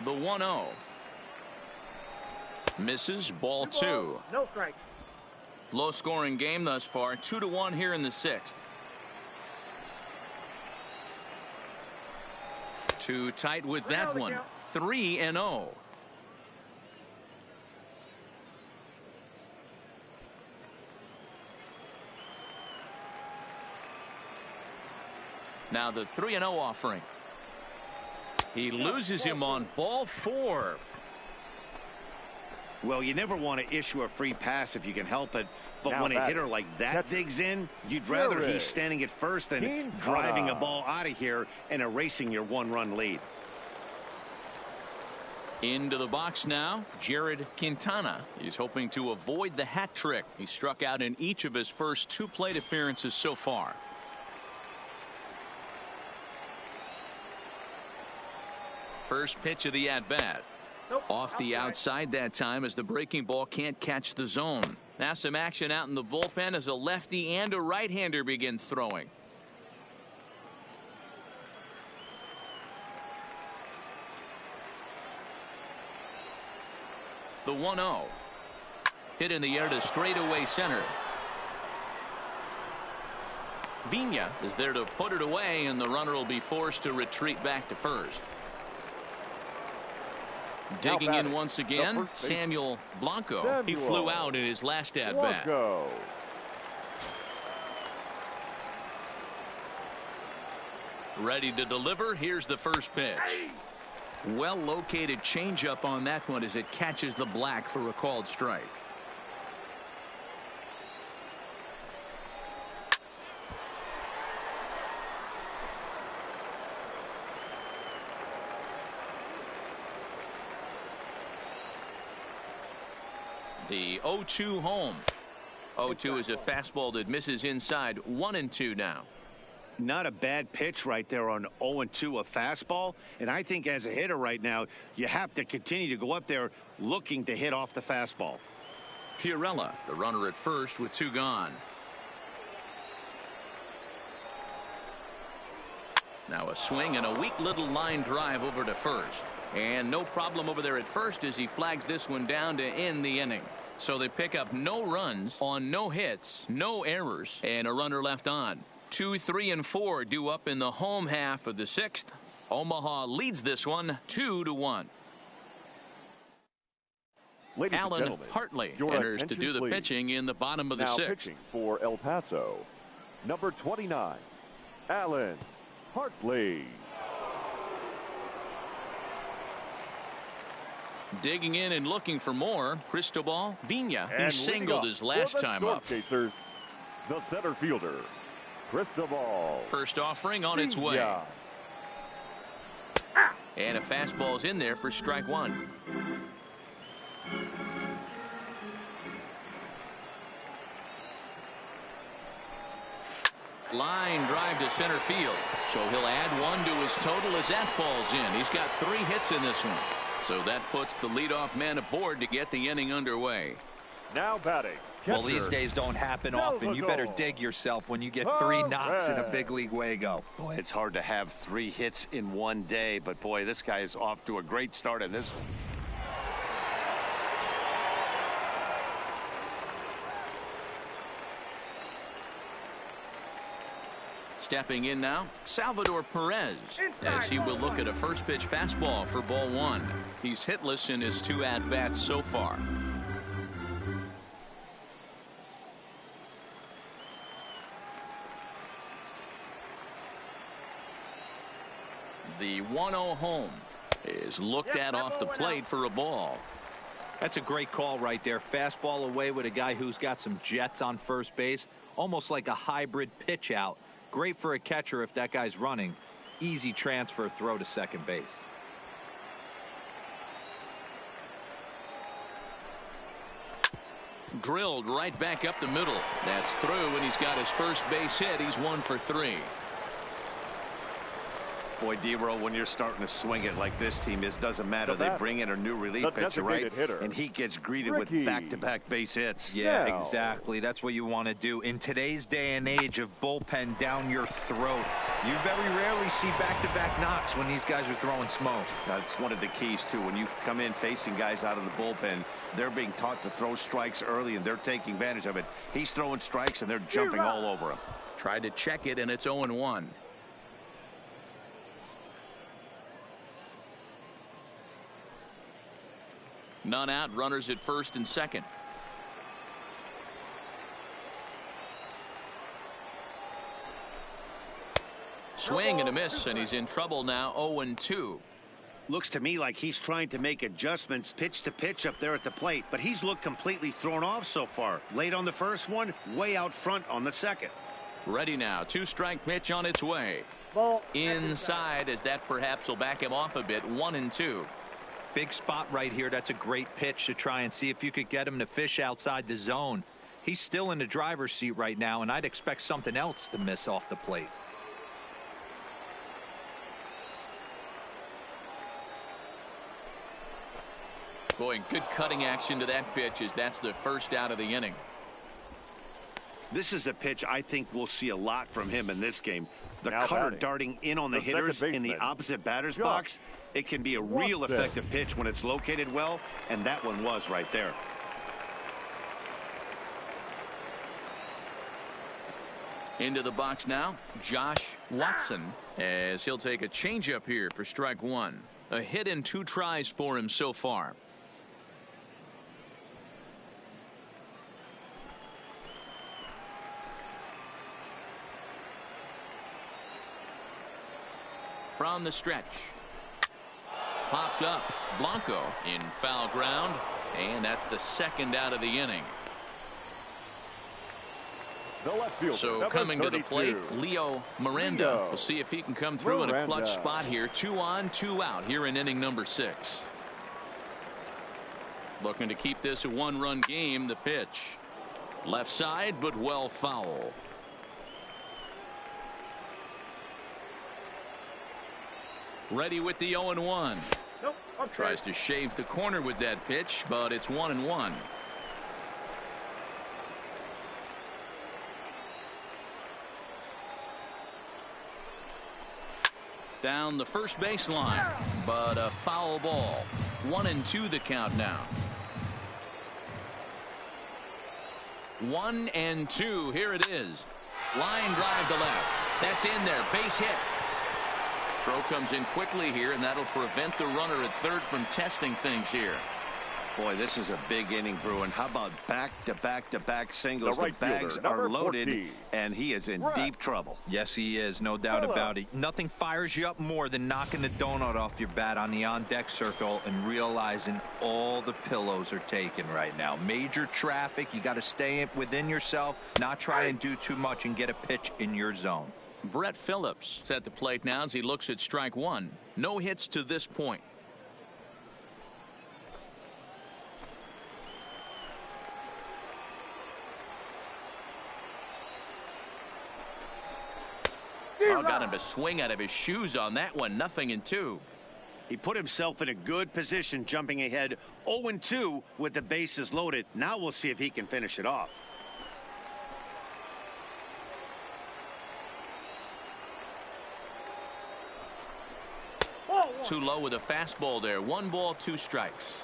The 1-0 misses, ball 2. No strike. Low scoring game thus far, 2-1 here in the 6th. Too tight with that one. 3-0. Now the 3-0 offering. He loses him on ball 4. Well, you never want to issue a free pass if you can help it. But when a hitter like that digs in, you'd rather he's standing at first than driving a ball out of here and erasing your 1-run lead. Into the box now, Jared Quintana. He's hoping to avoid the hat trick. He struck out in each of his first 2 plate appearances so far. First pitch of the at-bat. Off the outside that time as the breaking ball can't catch the zone. Now some action out in the bullpen as a lefty and a right-hander begin throwing. The 1-0 hit in the air to straightaway center. Vina is there to put it away, and the runner will be forced to retreat back to first. Digging in once again, Samuel Blanco. He flew out in his last at-bat. Ready to deliver. Here's the first pitch. Well located changeup on that one as it catches the black for a called strike. The 0-2 home. 0-2 is a fastball that misses inside. 1-2 now. Not a bad pitch right there on 0-2, a fastball. And I think as a hitter right now, you have to continue to go up there looking to hit off the fastball. Pirella, the runner at first with 2 gone. Now a swing and a weak little line drive over to first. And no problem over there at first as he flags this one down to end the inning. So they pick up no runs on no hits, no errors, and a runner left on. 2, 3, and 4 due up in the home half of the 6th. Omaha leads this one 2-1. Ladies and Alan gentlemen, Hartley your enters to attention, do the please. pitching in the bottom of the Now 6th. pitching for El Paso, number 29, Alan Hartley. Digging in and looking for more, Cristobal Vina. He And singled his last time up. Chasers, the center fielder, Cristobal. First offering on its way. Vina. And a fastball's in there for strike 1. Line drive to center field. So he'll add 1 to his total as that falls in. He's got 3 hits in this one. So that puts the leadoff man aboard to get the inning underway. Now batting. Well, these days don't happen often. You better dig yourself when you get 3 knocks in a big league Wago. Boy, it's hard to have 3 hits in one day, but boy, this guy is off to a great start in this one. Stepping in now, Salvador Perez, as he will look at a first pitch fastball for ball 1. He's hitless in his 2 at-bats so far. The 1-0 home is looked at off the plate for a ball. That's a great call right there. Fastball away with a guy who's got some jets on first base, almost like a hybrid pitch out. Great for a catcher if that guy's running. Easy transfer throw to second base. Drilled right back up the middle. That's through, and he's got his first base hit. He's 1 for 3. Boy, D-Roll, when you're starting to swing it like this team is, doesn't matter. They bring in a new relief pitcher, right? And he gets greeted with back-to-back base hits. Yeah, exactly. That's what you want to do. In today's day and age of bullpen down your throat, you very rarely see back-to-back knocks when these guys are throwing smoke. That's one of the keys, too. When you come in facing guys out of the bullpen, they're being taught to throw strikes early, and they're taking advantage of it. He's throwing strikes, and they're jumping all over him. Tried to check it, and it's 0-1. None out, runners at first and second. Swing and a miss, and he's in trouble now. 0-2. Looks to me like he's trying to make adjustments pitch to pitch up there at the plate, but he's looked completely thrown off so far. Late on the first one, way out front on the second. Ready now. 2-strike pitch on its way. Inside, as that perhaps will back him off a bit. 1-2. Big spot right here. That's a great pitch to try and see if you could get him to fish outside the zone. He's still in the driver's seat right now, and I'd expect something else to miss off the plate. Boy, good cutting action to that pitch as that's the first out of the inning. This is a pitch I think we'll see a lot from him in this game. The Now cutter batting, darting in on the hitters in the opposite batter's box. It can be a real effective pitch when it's located well, and that one was right there. Into the box now, Josh Watson, as he'll take a changeup here for strike 1. A hit in 2 tries for him so far. From the stretch. Popped up. Blanco in foul ground. And that's the second out of the inning. The left fielder, So coming 32. To the plate, Leo Miranda. We'll see if he can come through in a clutch spot here. 2 on, 2 out here in inning number 6. Looking to keep this a one-run game. The pitch. Left side, but well foul. Ready with the 0-1. Nope, Tries to shave the corner with that pitch, but it's 1-1. Down the first baseline, but a foul ball. 1-2 the count now. 1-2. Here it is. Line drive to left. That's in there. Base hit. Throw comes in quickly here, and that'll prevent the runner at third from testing things here. Boy, this is a big inning, Bruin. How about back-to-back singles? The right the bags fielder, are loaded, 14. and he is in deep trouble. Yes, he is. No doubt about it. Nothing fires you up more than knocking the donut off your bat on the on-deck circle and realizing all the pillows are taken right now. Major traffic. You got to stay within yourself, not try and do too much, and get a pitch in your zone. Brett Phillips at the plate now as he looks at strike one. No hits to this point. Oh, got him to swing out of his shoes on that one. 0-2. He put himself in a good position, jumping ahead 0-2 with the bases loaded. Now we'll see if he can finish it off. Too low with a fastball there. 1 ball, 2 strikes.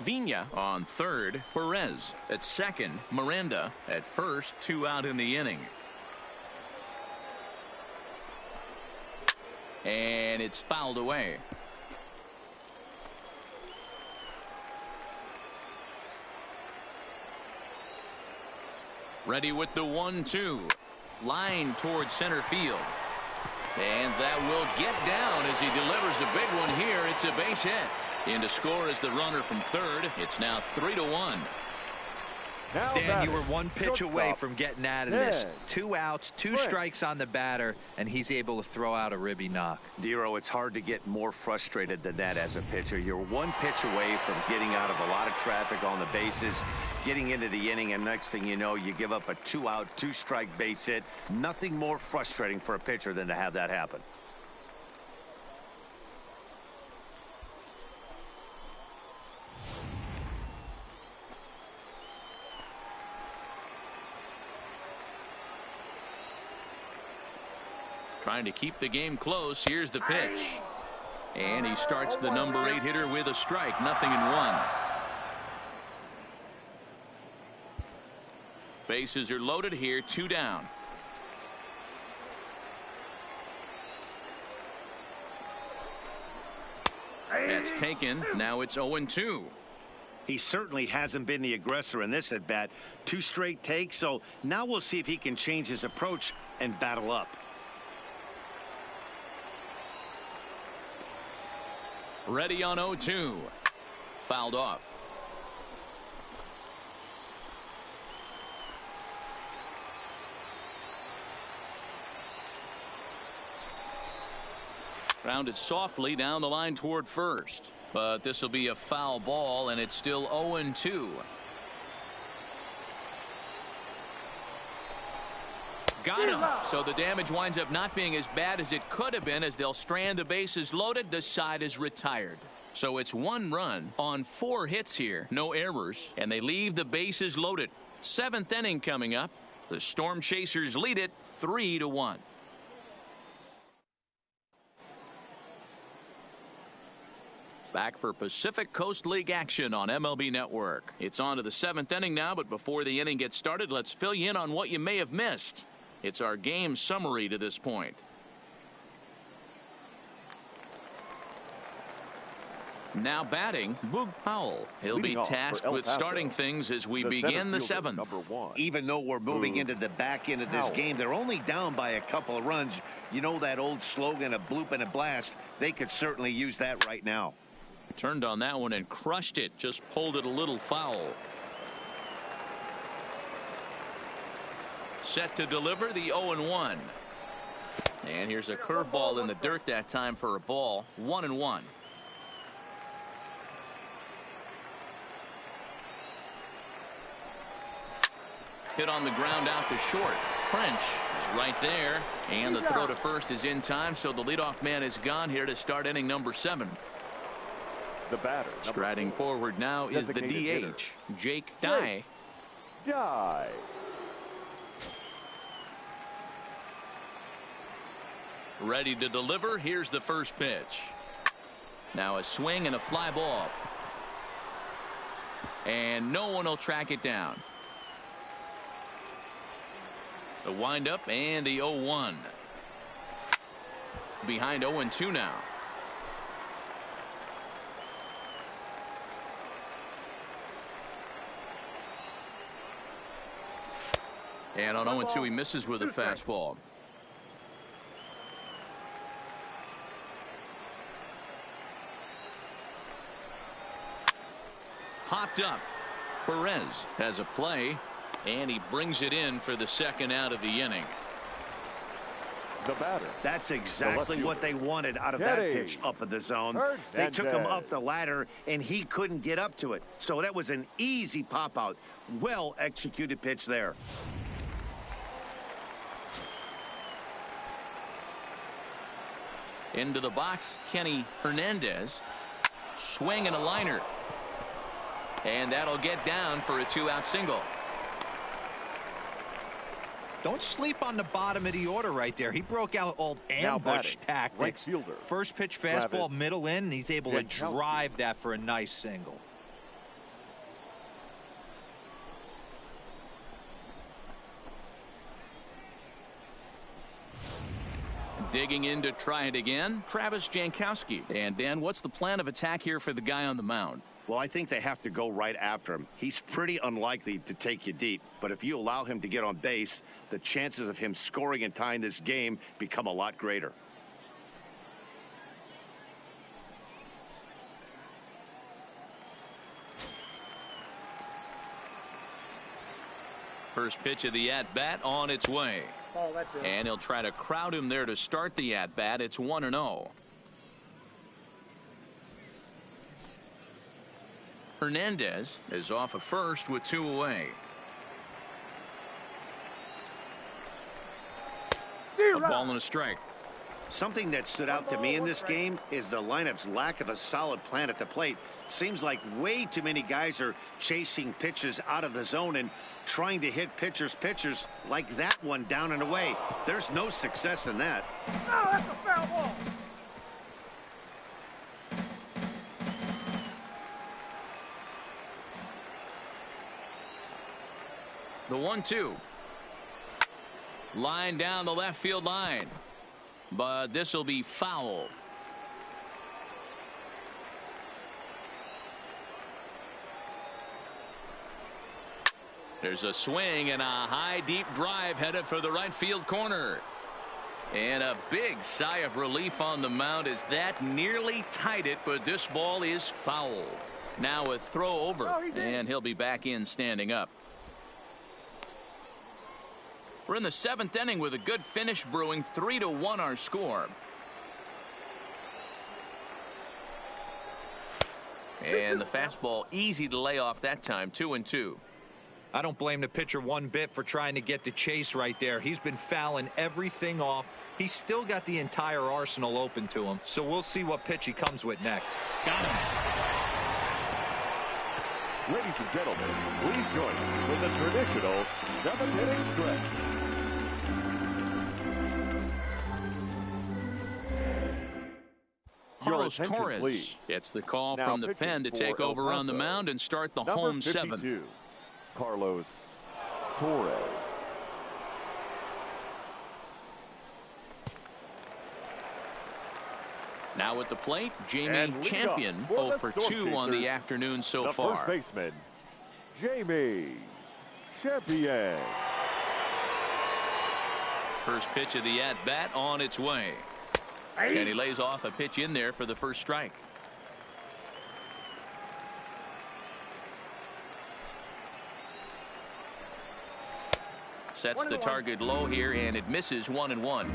Vina on third. Perez at second. Miranda at first. 2 out in the inning. And it's fouled away. Ready with the 1-2. Line towards center field. And that will get down as he delivers a big one here. It's a base hit. In to score is the runner from third. It's now 3-1. Now Dan, you were one pitch away from getting out of this. 2 outs, 2 Right. strikes on the batter, and he's able to throw out a ribby knock. Dero, it's hard to get more frustrated than that as a pitcher. You're 1 pitch away from getting out of a lot of traffic on the bases, getting into the inning, and next thing you know, you give up a 2-out, 2-strike base hit. Nothing more frustrating for a pitcher than to have that happen. Trying to keep the game close. Here's the pitch. And he starts the number 8 hitter with a strike. 0-1. Bases are loaded here. 2 down. That's taken. Now it's 0-2. He certainly hasn't been the aggressor in this at bat. 2 straight takes, so now we'll see if he can change his approach and battle up. Ready on 0-2. Fouled off. Grounded softly down the line toward first. But this will be a foul ball, and it's still 0-2. Got him. So the damage winds up not being as bad as it could have been, as they'll strand the bases loaded. This side is retired. So it's 1 run on 4 hits here. No errors. And they leave the bases loaded. 7th inning coming up. The Storm Chasers lead it 3-1. Back for Pacific Coast League action on MLB Network. It's on to the 7th inning now, but before the inning gets started, let's fill you in on what you may have missed. It's our game summary to this point. Now batting, Boog Powell. He'll be tasked with starting things as we begin the 7th. Even though we're moving into the back end of this game, they're only down by a couple of runs. You know that old slogan, a bloop and a blast. They could certainly use that right now. Turned on that one and crushed it. Just pulled it a little foul. Set to deliver the 0-1. And here's a curveball in the dirt that time for a ball. 1-1. Hit on the ground out to short. French is right there, and the throw to first is in time, so the leadoff man is gone here to start inning number 7. The batter. Striding forward now is the DH, Jake Dye. Dye. Ready to deliver. Here's the first pitch. Now a swing and a fly ball. And no one will track it down. The windup and the 0-1. Behind 0-2 now. And on 0-2 he misses with a fastball. Hopped up. Perez has a play, and he brings it in for the second out of the inning. The batter. That's exactly what they wanted out of that pitch up in the zone. They took him up the ladder, and he couldn't get up to it. So that was an easy pop out. Well executed pitch there. Into the box, Kenny Hernandez. Swing and a liner. And that'll get down for a 2-out single. Don't sleep on the bottom of the order right there. He broke out old ambush tactics. Right fielder. First pitch fastball, middle in, and he's able to drive that for a nice single. Digging in to try it again, Travis Jankowski. And Dan, what's the plan of attack here for the guy on the mound? Well, I think they have to go right after him. He's pretty unlikely to take you deep, but if you allow him to get on base, the chances of him scoring and tying this game become a lot greater. First pitch of the at-bat on its way. And he'll try to crowd him there to start the at-bat. It's 1-0. Hernandez is off of first with 2 away. A ball and a strike. Something that stood out to me in this game is the lineup's lack of a solid plan at the plate. Seems like way too many guys are chasing pitches out of the zone and trying to hit pitchers like that one down and away. There's no success in that. No, that's a foul ball. The 1-2. Line down the left field line. But this will be foul. There's a swing and a high deep drive headed for the right field corner. And a big sigh of relief on the mound as that nearly tied it, but this ball is foul. Now a throw over, and he'll be back in standing up. We're in the 7th inning with a good finish brewing. 3-1 our score. And the fastball easy to lay off that time. 2-2. I don't blame the pitcher one bit for trying to get the chase right there. He's been fouling everything off. He's still got the entire arsenal open to him. So we'll see what pitch he comes with next. Got him. Ladies and gentlemen, please join us with the traditional 7th-inning stretch. Carlos Torres gets the call from the pen to take over on the mound and start the home 7th. Carlos Torres. Now at the plate, Jamie Champion 0 for 2 on the afternoon so far. First baseman, Jamie Champion. First pitch of the at-bat on its way. And he lays off a pitch in there for the first strike. Sets the target low here, and it misses 1-1.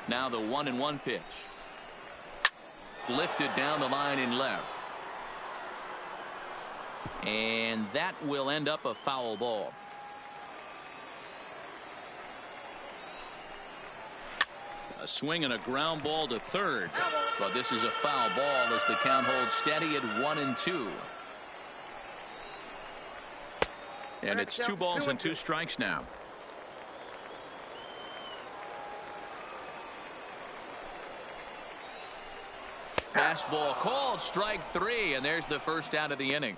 Now the 1-1 pitch. Lifted down the line in left. And that will end up a foul ball. A swing and a ground ball to third. But this is a foul ball as the count holds steady at 1-2. And it's 2 balls and 2 strikes now. Fastball called, strike 3, and there's the first out of the inning.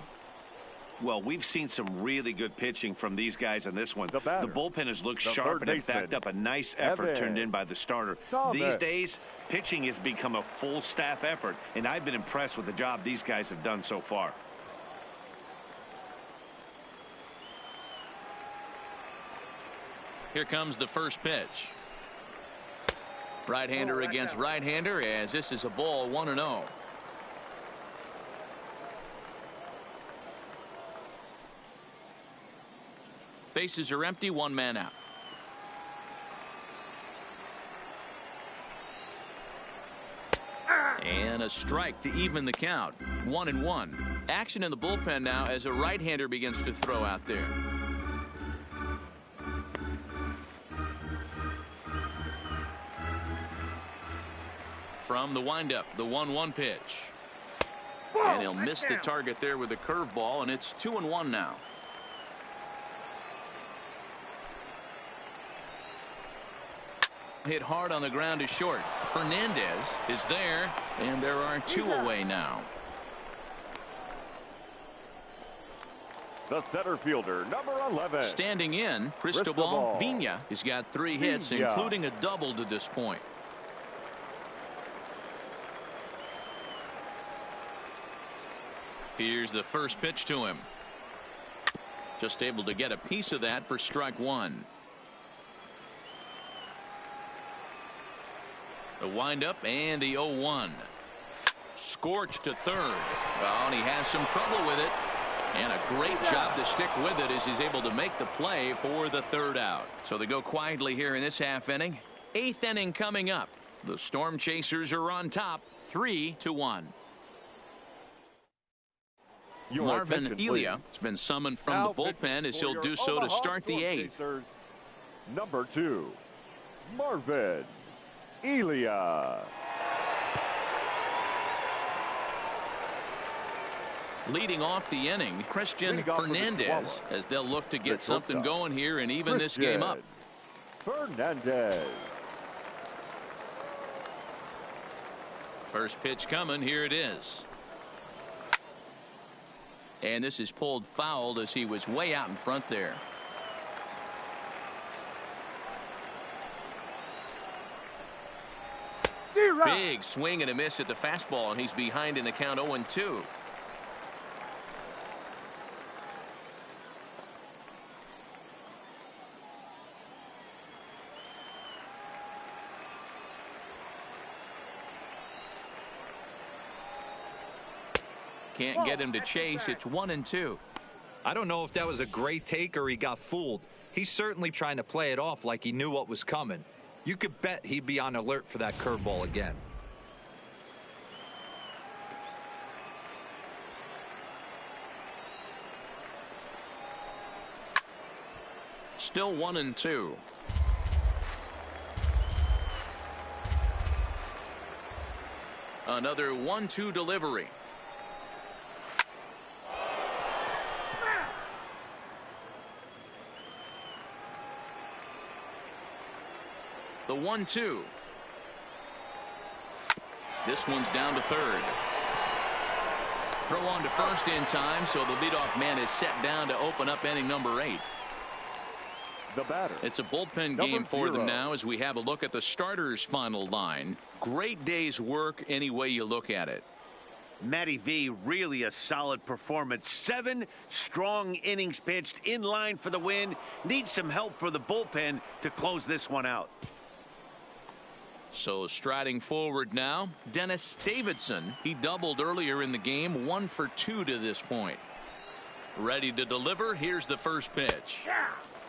Well, we've seen some really good pitching from these guys in this one. The bullpen has looked sharp and has backed up a nice effort turned in by the starter. These days, pitching has become a full staff effort, and I've been impressed with the job these guys have done so far. Here comes the first pitch. Right-hander against right-hander, as this is a ball, 1-0. Bases are empty, 1 man out. And a strike to even the count. 1-1. Action in the bullpen now as a right-hander begins to throw out there. From the windup, the 1-1 pitch. And he'll miss the target there with a curveball, and it's 2-1 now. Hit hard on the ground to short. Fernandez is there, and there are 2 away now. The center fielder, number 11. Standing in, Cristobal Vina has got 3 hits, including a double to this point. Here's the first pitch to him. Just able to get a piece of that for strike 1. The windup and the 0-1. Scorched to third. Well, and he has some trouble with it. And a great job to stick with it as he's able to make the play for the 3rd out. So they go quietly here in this half inning. 8th inning coming up. The Storm Chasers are on top, 3-1. Marvin Elia has been summoned from the bullpen as he'll do so to start the 8th. Number 2, Marvin Elia. Leading off the inning, Christian Fernandez, as they'll look to get something going here and even this game up. Fernandez. First pitch coming, here it is. And this is pulled foul as he was way out in front there. Big swing and a miss at the fastball, and he's behind in the count 0-2. Can't get him to chase. It's 1-2. I don't know if that was a great take or he got fooled. He's certainly trying to play it off like he knew what was coming. You could bet he'd be on alert for that curveball again. Still 1-2. Another 1-2 delivery. The 1-2. This one's down to third. Throw on to first in time, so the leadoff man is set down to open up inning number 8. The batter. It's a bullpen game for them now as we have a look at the starters' final line. Great day's work any way you look at it. Matty V, really a solid performance. 7 strong innings pitched, in line for the win. Needs some help for the bullpen to close this one out. So striding forward now, Dennis Davidson. He doubled earlier in the game, 1 for 2 to this point. Ready to deliver. Here's the first pitch.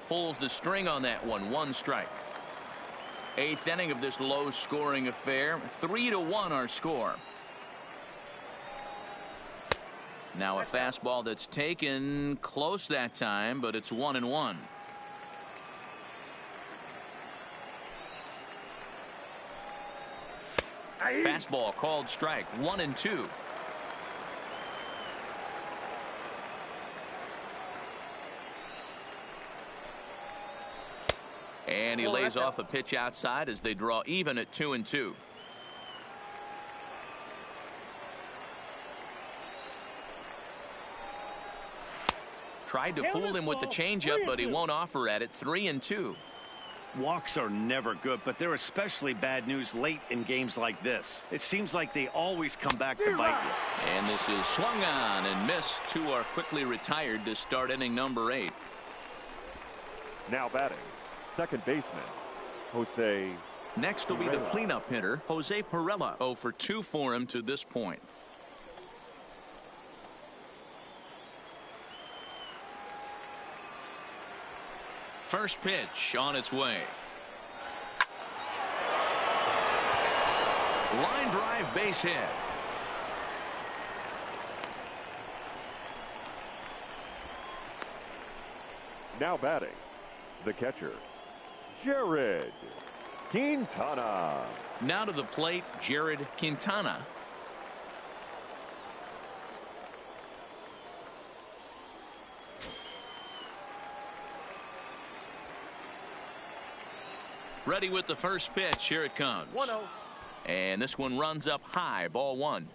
Pulls the string on that one. 1 strike. Eighth inning of this low-scoring affair. 3-1 our score. Now a fastball that's taken close that time, but it's 1-1. Fastball called strike. 1-2. And he lays off a pitch outside as they draw even at 2-2. Tried to fool him with the changeup, but he won't offer at it. 3-2. Walks are never good, but they're especially bad news late in games like this. It seems like they always come back to bite you. And this is swung on and missed. Two are quickly retired to start inning number 8. Now batting, second baseman, Jose. Next will be the cleanup hitter, Jose Pirela. 0 for 2 for him to this point. First pitch on its way. Line drive, base hit. Now batting, the catcher, Jared Quintana. Now to the plate, Jared Quintana. Ready with the first pitch. Here it comes. 1-0. And this one runs up high. Ball 1.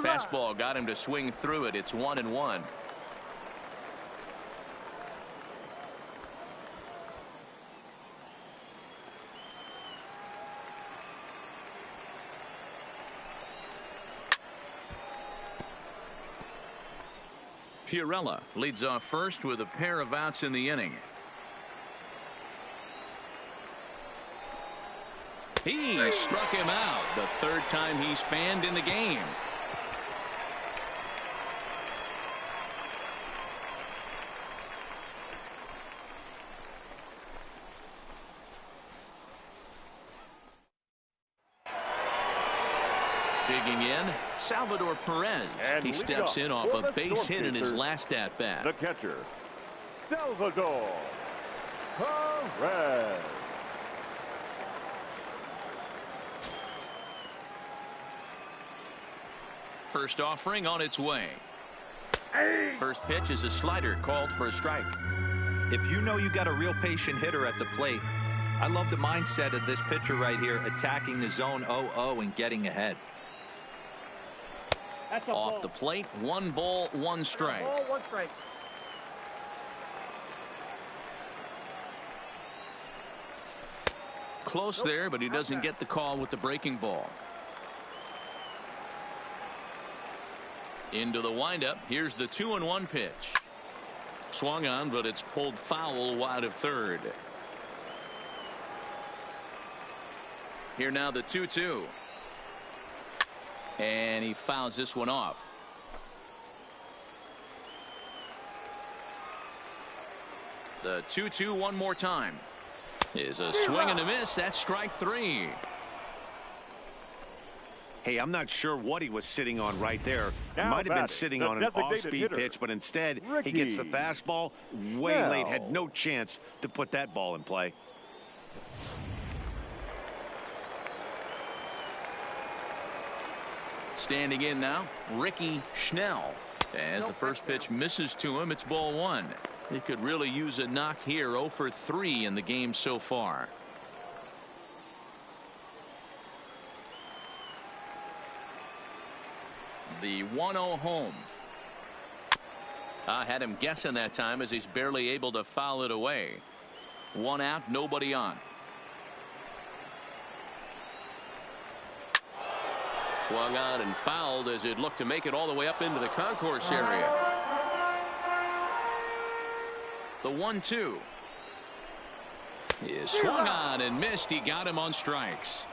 Fastball got him to swing through it. It's 1-1. Pirela leads off first with a pair of outs in the inning. He struck him out. The third time he's fanned in the game. Digging in, Salvador Perez. And he steps in off a base hit in his last at bat. The catcher, Salvador Perez. First offering on its way. First pitch is a slider called for a strike. If you know you got a real patient hitter at the plate, I love the mindset of this pitcher right here, attacking the zone 0-0 and getting ahead. Off the plate, 1 ball, 1 strike. 1 strike. Close there, but he doesn't get the call with the breaking ball. Into the windup. Here's the 2-1 pitch. Swung on, but it's pulled foul wide of third. Here now the 2-2. And he fouls this one off. The 2-2 one more time. Is a swing and a miss. That's strike 3. Hey, I'm not sure what he was sitting on right there. He Now might have been batting, sitting the on an designated off-speed hitter, pitch, but instead he Ricky gets the fastball way Snell. late. Had no chance to put that ball in play. Standing in now, Ricky Snell. As the first pitch misses to him, it's ball 1. He could really use a knock here. 0 for 3 in the game so far. The 1-0 home. I had him guessing that time as he's barely able to foul it away. 1 out, nobody on. Swung on and fouled as it looked to make it all the way up into the concourse area. The 1-2. He swung on and missed. He got him on strikes.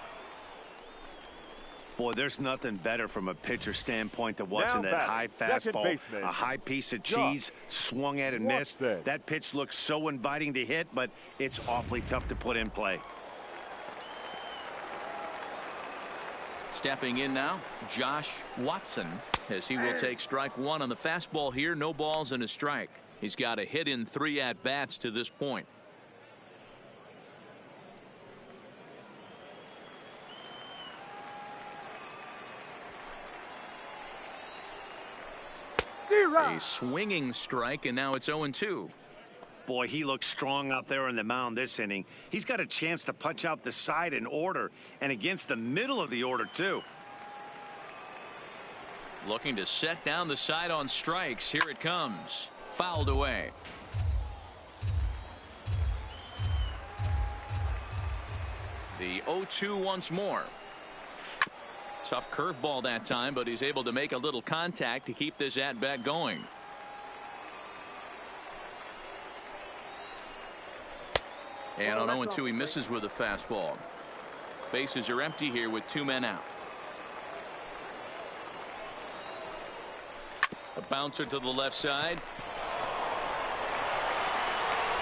Boy, there's nothing better from a pitcher standpoint than watching that high fastball, a high piece of cheese, swung at and missed. That pitch looks so inviting to hit, but it's awfully tough to put in play. Stepping in now, Josh Watson, as he will take strike one on the fastball here. No balls and a strike. He's got a hit in 3 at-bats to this point. A swinging strike, and now it's 0-2. Boy, he looks strong out there on the mound this inning. He's got a chance to punch out the side in order, and against the middle of the order, too. Looking to set down the side on strikes. Here it comes. Fouled away. The 0-2 once more. Tough curveball that time, but he's able to make a little contact to keep this at-bat going. And on 0-2, he misses with a fastball. Bases are empty here with 2 men out. A bouncer to the left side.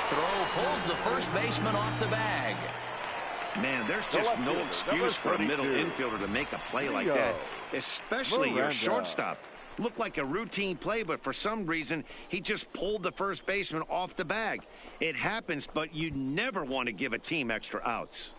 Throw pulls the first baseman off the bag. Man, there's just no excuse for a middle infielder to make a play like that, especially your shortstop. Looked like a routine play, but for some reason, he just pulled the first baseman off the bag. It happens, but you never want to give a team extra outs.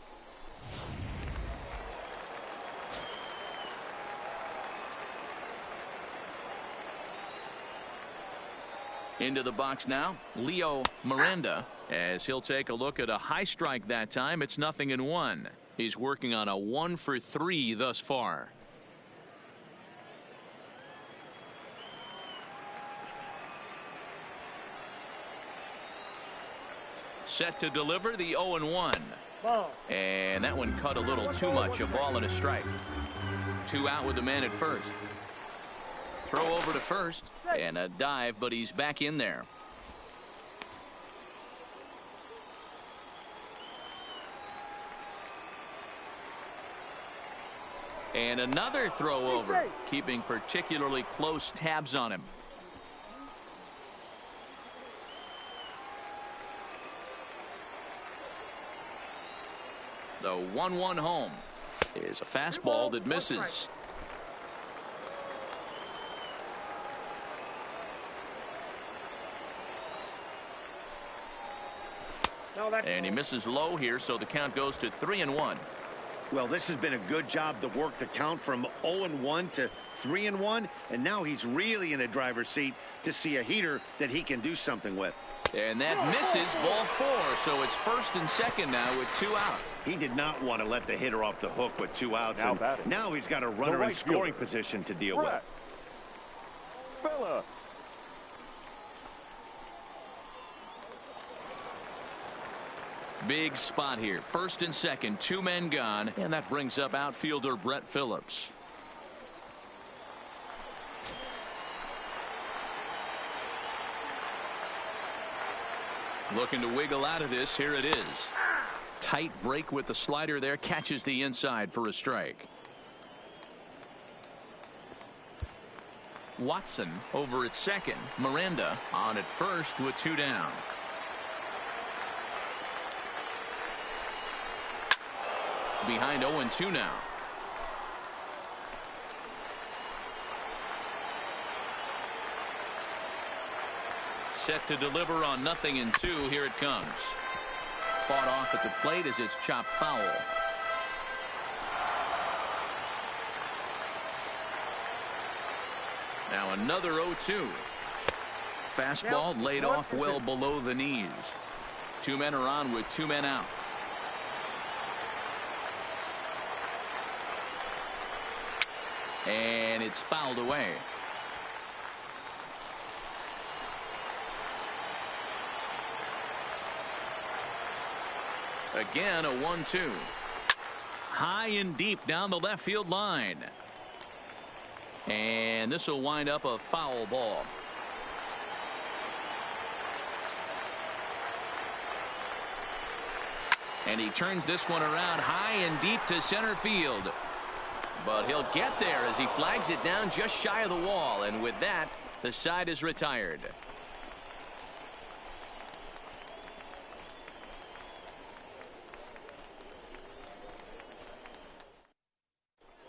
Into the box now, Leo Miranda, as he'll take a look at a high strike that time. It's 0-1. He's working on a 1-for-3 thus far. Set to deliver the 0-1. And that one cut a little too much. A ball and a strike. 2 out with the man at first. Throw over to first and a dive, but he's back in there. And another throw over, keeping particularly close tabs on him. The 1-1 home is a fastball that misses. And he misses low here, so the count goes to 3-1. Well, this has been a good job to work the count from 0-1 to 3-1, and now he's really in the driver's seat to see a heater that he can do something with. And that misses, ball 4, so it's first and second now with 2 out. He did not want to let the hitter off the hook with 2 outs, and now he's got a runner in scoring position to deal with. Big spot here. First and second, 2 men gone, and that brings up outfielder Brett Phillips. Looking to wiggle out of this. Here it is. Tight break with the slider there. Catches the inside for a strike. Watson over at second. Miranda on at first with 2 down. Behind 0-2 now. Set to deliver on 0-2. Here it comes. Fought off at the plate as it's chopped foul. Now another 0-2. Fastball laid off well below the knees. 2 men are on with 2 men out. And it's fouled away. Again, a 1-2. High and deep down the left field line. And this will wind up a foul ball. And he turns this one around high and deep to center field. But he'll get there as he flags it down just shy of the wall. And with that, the side is retired.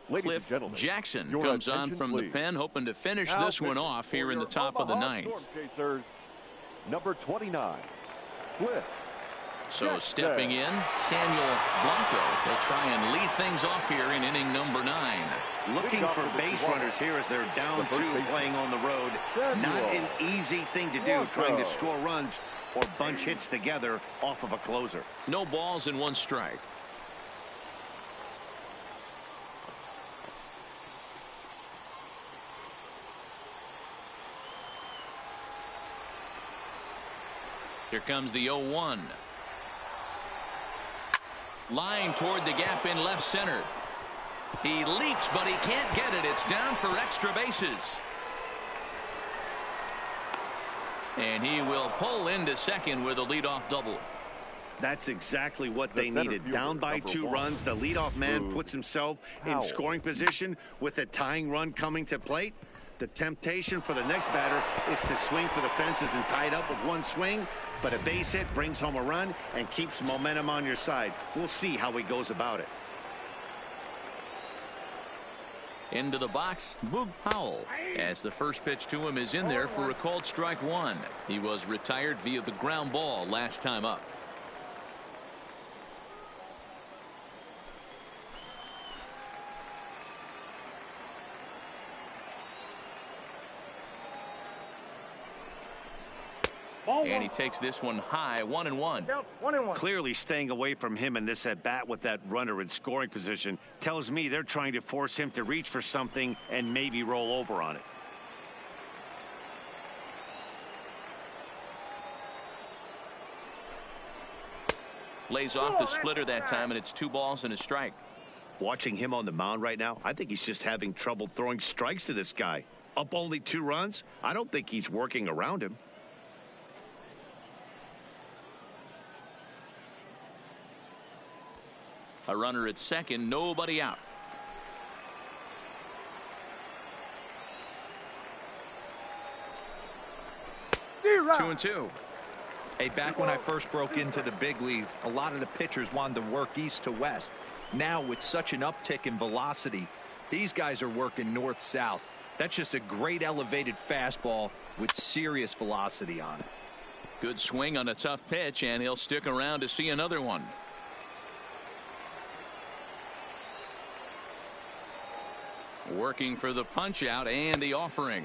Cliff Jackson comes on from the pen, hoping to finish this one off here in the top of the ninth. Number 29, Cliff. So stepping in, Samuel Blanco. They'll try and lead things off here in inning number 9. Looking for base runners here as they're down 2 playing on the road. Not an easy thing to do, trying to score runs or bunch hits together off of a closer. No balls and 1 strike. Here comes the 0-1. Line toward the gap in left center. He leaps, but he can't get it. It's down for extra bases. And he will pull into second with a leadoff double. That's exactly what they needed. Down by 2 runs, the leadoff man puts himself in scoring position with a tying run coming to plate. The temptation for the next batter is to swing for the fences and tie it up with 1 swing, but a base hit brings home a run and keeps momentum on your side. We'll see how he goes about it. Into the box, Boog Powell, as the first pitch to him is in there for a called strike 1. He was retired via the ground ball last time up. And he takes this one high, 1-1. Clearly staying away from him in this at bat with that runner in scoring position tells me they're trying to force him to reach for something and maybe roll over on it. Lays off the splitter that time, and it's 2 balls and a strike. Watching him on the mound right now, I think he's just having trouble throwing strikes to this guy. Up only 2 runs. I don't think he's working around him. A runner at second, nobody out. Zero. 2-2. Hey, back when I first broke into the big leagues, a lot of the pitchers wanted to work east to west. Now, with such an uptick in velocity, these guys are working north-south. That's just a great elevated fastball with serious velocity on it. Good swing on a tough pitch, and he'll stick around to see another one. Working for the punch out and the offering.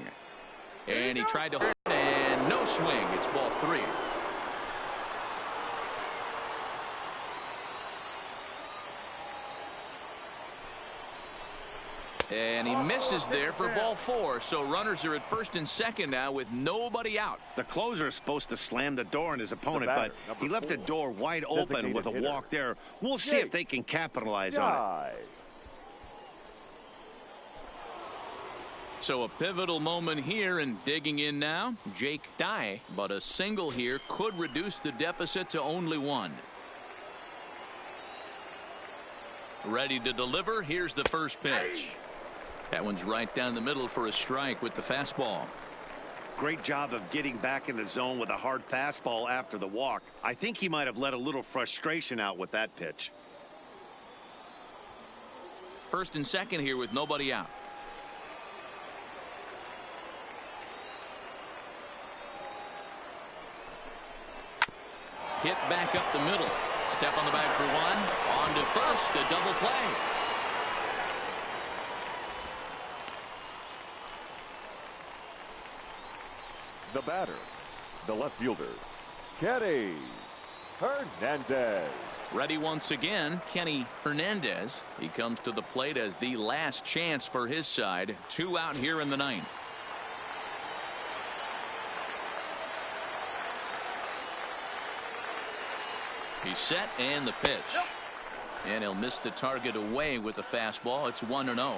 And he tried to hold it, and no swing. It's ball 3. And he misses there for ball 4. So runners are at first and second now with nobody out. The closer is supposed to slam the door on his opponent, but he left the door wide open with a walk there. We'll see if they can capitalize on it. So a pivotal moment here, and digging in now, Jake Dye. But a single here could reduce the deficit to only 1. Ready to deliver. Here's the first pitch. That one's right down the middle for a strike with the fastball. Great job of getting back in the zone with a hard fastball after the walk. I think he might have let a little frustration out with that pitch. First and second here with nobody out. Hit back up the middle. Step on the bag for 1. On to first. A double play. The batter, the left fielder, Kenny Hernandez. Ready once again, Kenny Hernandez. He comes to the plate as the last chance for his side. 2 out here in the 9th. He's set, and the pitch. And he'll miss the target away with the fastball. It's 1-0.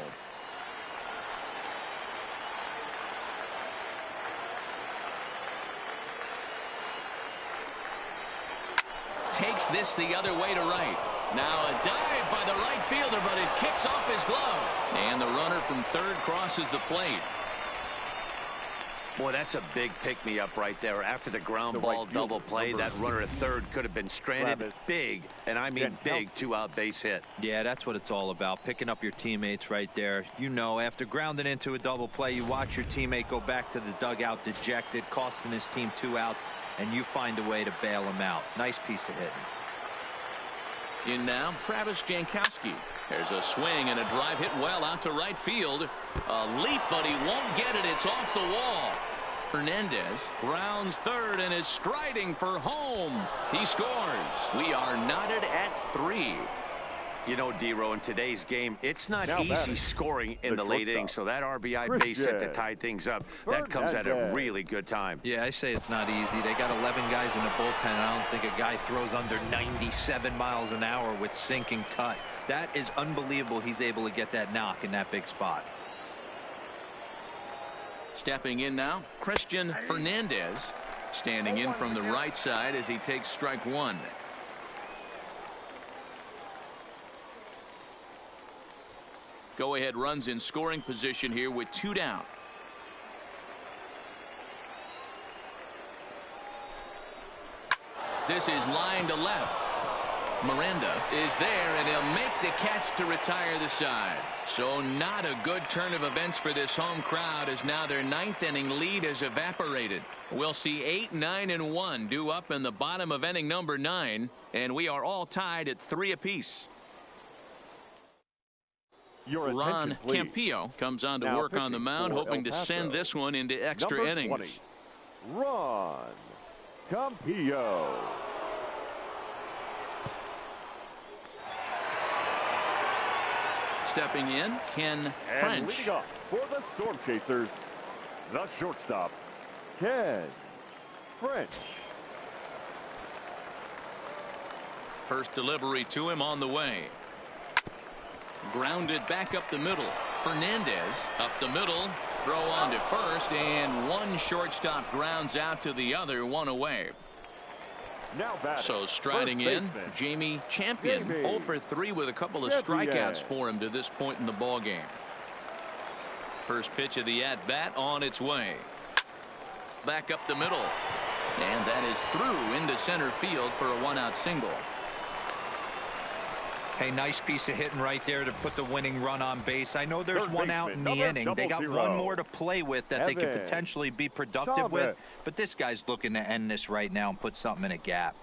takes this the other way to right. Now a dive by the right fielder, but it kicks off his glove. And the runner from third crosses the plate. Boy, that's a big pick-me-up right there. After the ground ball double play, that runner at third could have been stranded. Big, and I mean big, two-out base hit. Yeah, that's what it's all about, picking up your teammates right there. You know, after grounding into a double play, you watch your teammate go back to the dugout dejected, costing his team 2 outs, and you find a way to bail him out. Nice piece of hitting. In now, Travis Jankowski. There's a swing and a drive hit well out to right field. A leap, but he won't get it. It's off the wall. Hernandez rounds third and is striding for home. He scores. We are knotted at 3. You know, D-Row, in today's game, it's not easy scoring in the late innings, so that RBI base hit to tie things up, that comes at a really good time. Yeah, I say it's not easy. They got 11 guys in the bullpen, and I don't think a guy throws under 97 miles an hour with sink and cut. That is unbelievable. He's able to get that knock in that big spot. Stepping in now, Christian Fernandez, standing in from the right side as he takes strike 1. Go-ahead runs in scoring position here with 2 down. This is line to left. Miranda is there, and he'll make the catch to retire the side. So not a good turn of events for this home crowd, as now their 9th inning lead has evaporated. We'll see 8, 9, and 1 due up in the bottom of inning number 9, and we are all tied at 3 apiece. Ron Campillo comes on to work on the mound, hoping to send this one into extra innings. 20, Ron Campillo. Stepping in, Ken And French. leading off for the Storm Chasers, the shortstop, Ken French. First delivery to him on the way. Grounded back up the middle. Fernandez up the middle. Throw on to first, and one shortstop grounds out to the other, 1 away. Now batting, So striding in, Jamie Champion, 0 for 3 with a couple of strikeouts for him to this point in the ball game. First pitch of the at-bat on its way. Back up the middle, and that is through into center field for a 1-out single. Hey, nice piece of hitting right there to put the winning run on base. I know there's 1 out in the inning. They got 1 more to play with that they could potentially be productive with, but this guy's looking to end this right now and put something in a gap.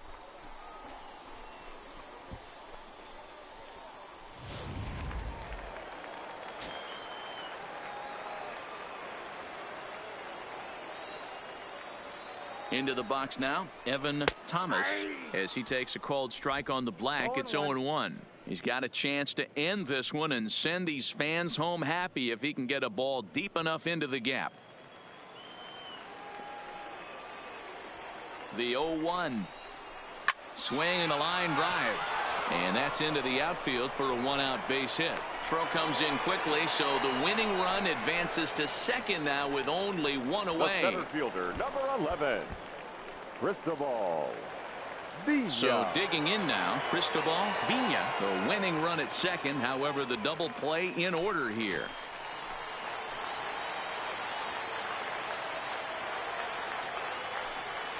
Into the box now, Evan Thomas, as he takes a called strike on the black. It's 0-1. He's got a chance to end this one and send these fans home happy if he can get a ball deep enough into the gap. The 0-1. Swing and a line drive. And that's into the outfield for a 1-out base hit. Throw comes in quickly, so the winning run advances to second now with only 1 away. The center fielder, number 11, Cristobal Vina. So digging in now, Cristobal Vina, the winning run at second. However, the double play in order here.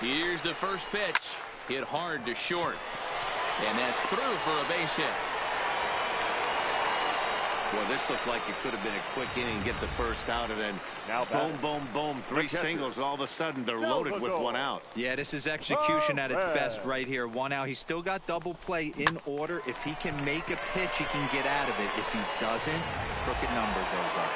Here's the first pitch. Hit hard to short. And that's through for a base hit. Well, this looked like it could have been a quick inning, get the first out, and then boom, boom, boom, 3 singles. All of a sudden, they're loaded with 1 out. Yeah, this is execution at its best right here. 1 out. He's still got double play in order. If he can make a pitch, he can get out of it. If he doesn't, crooked number goes up.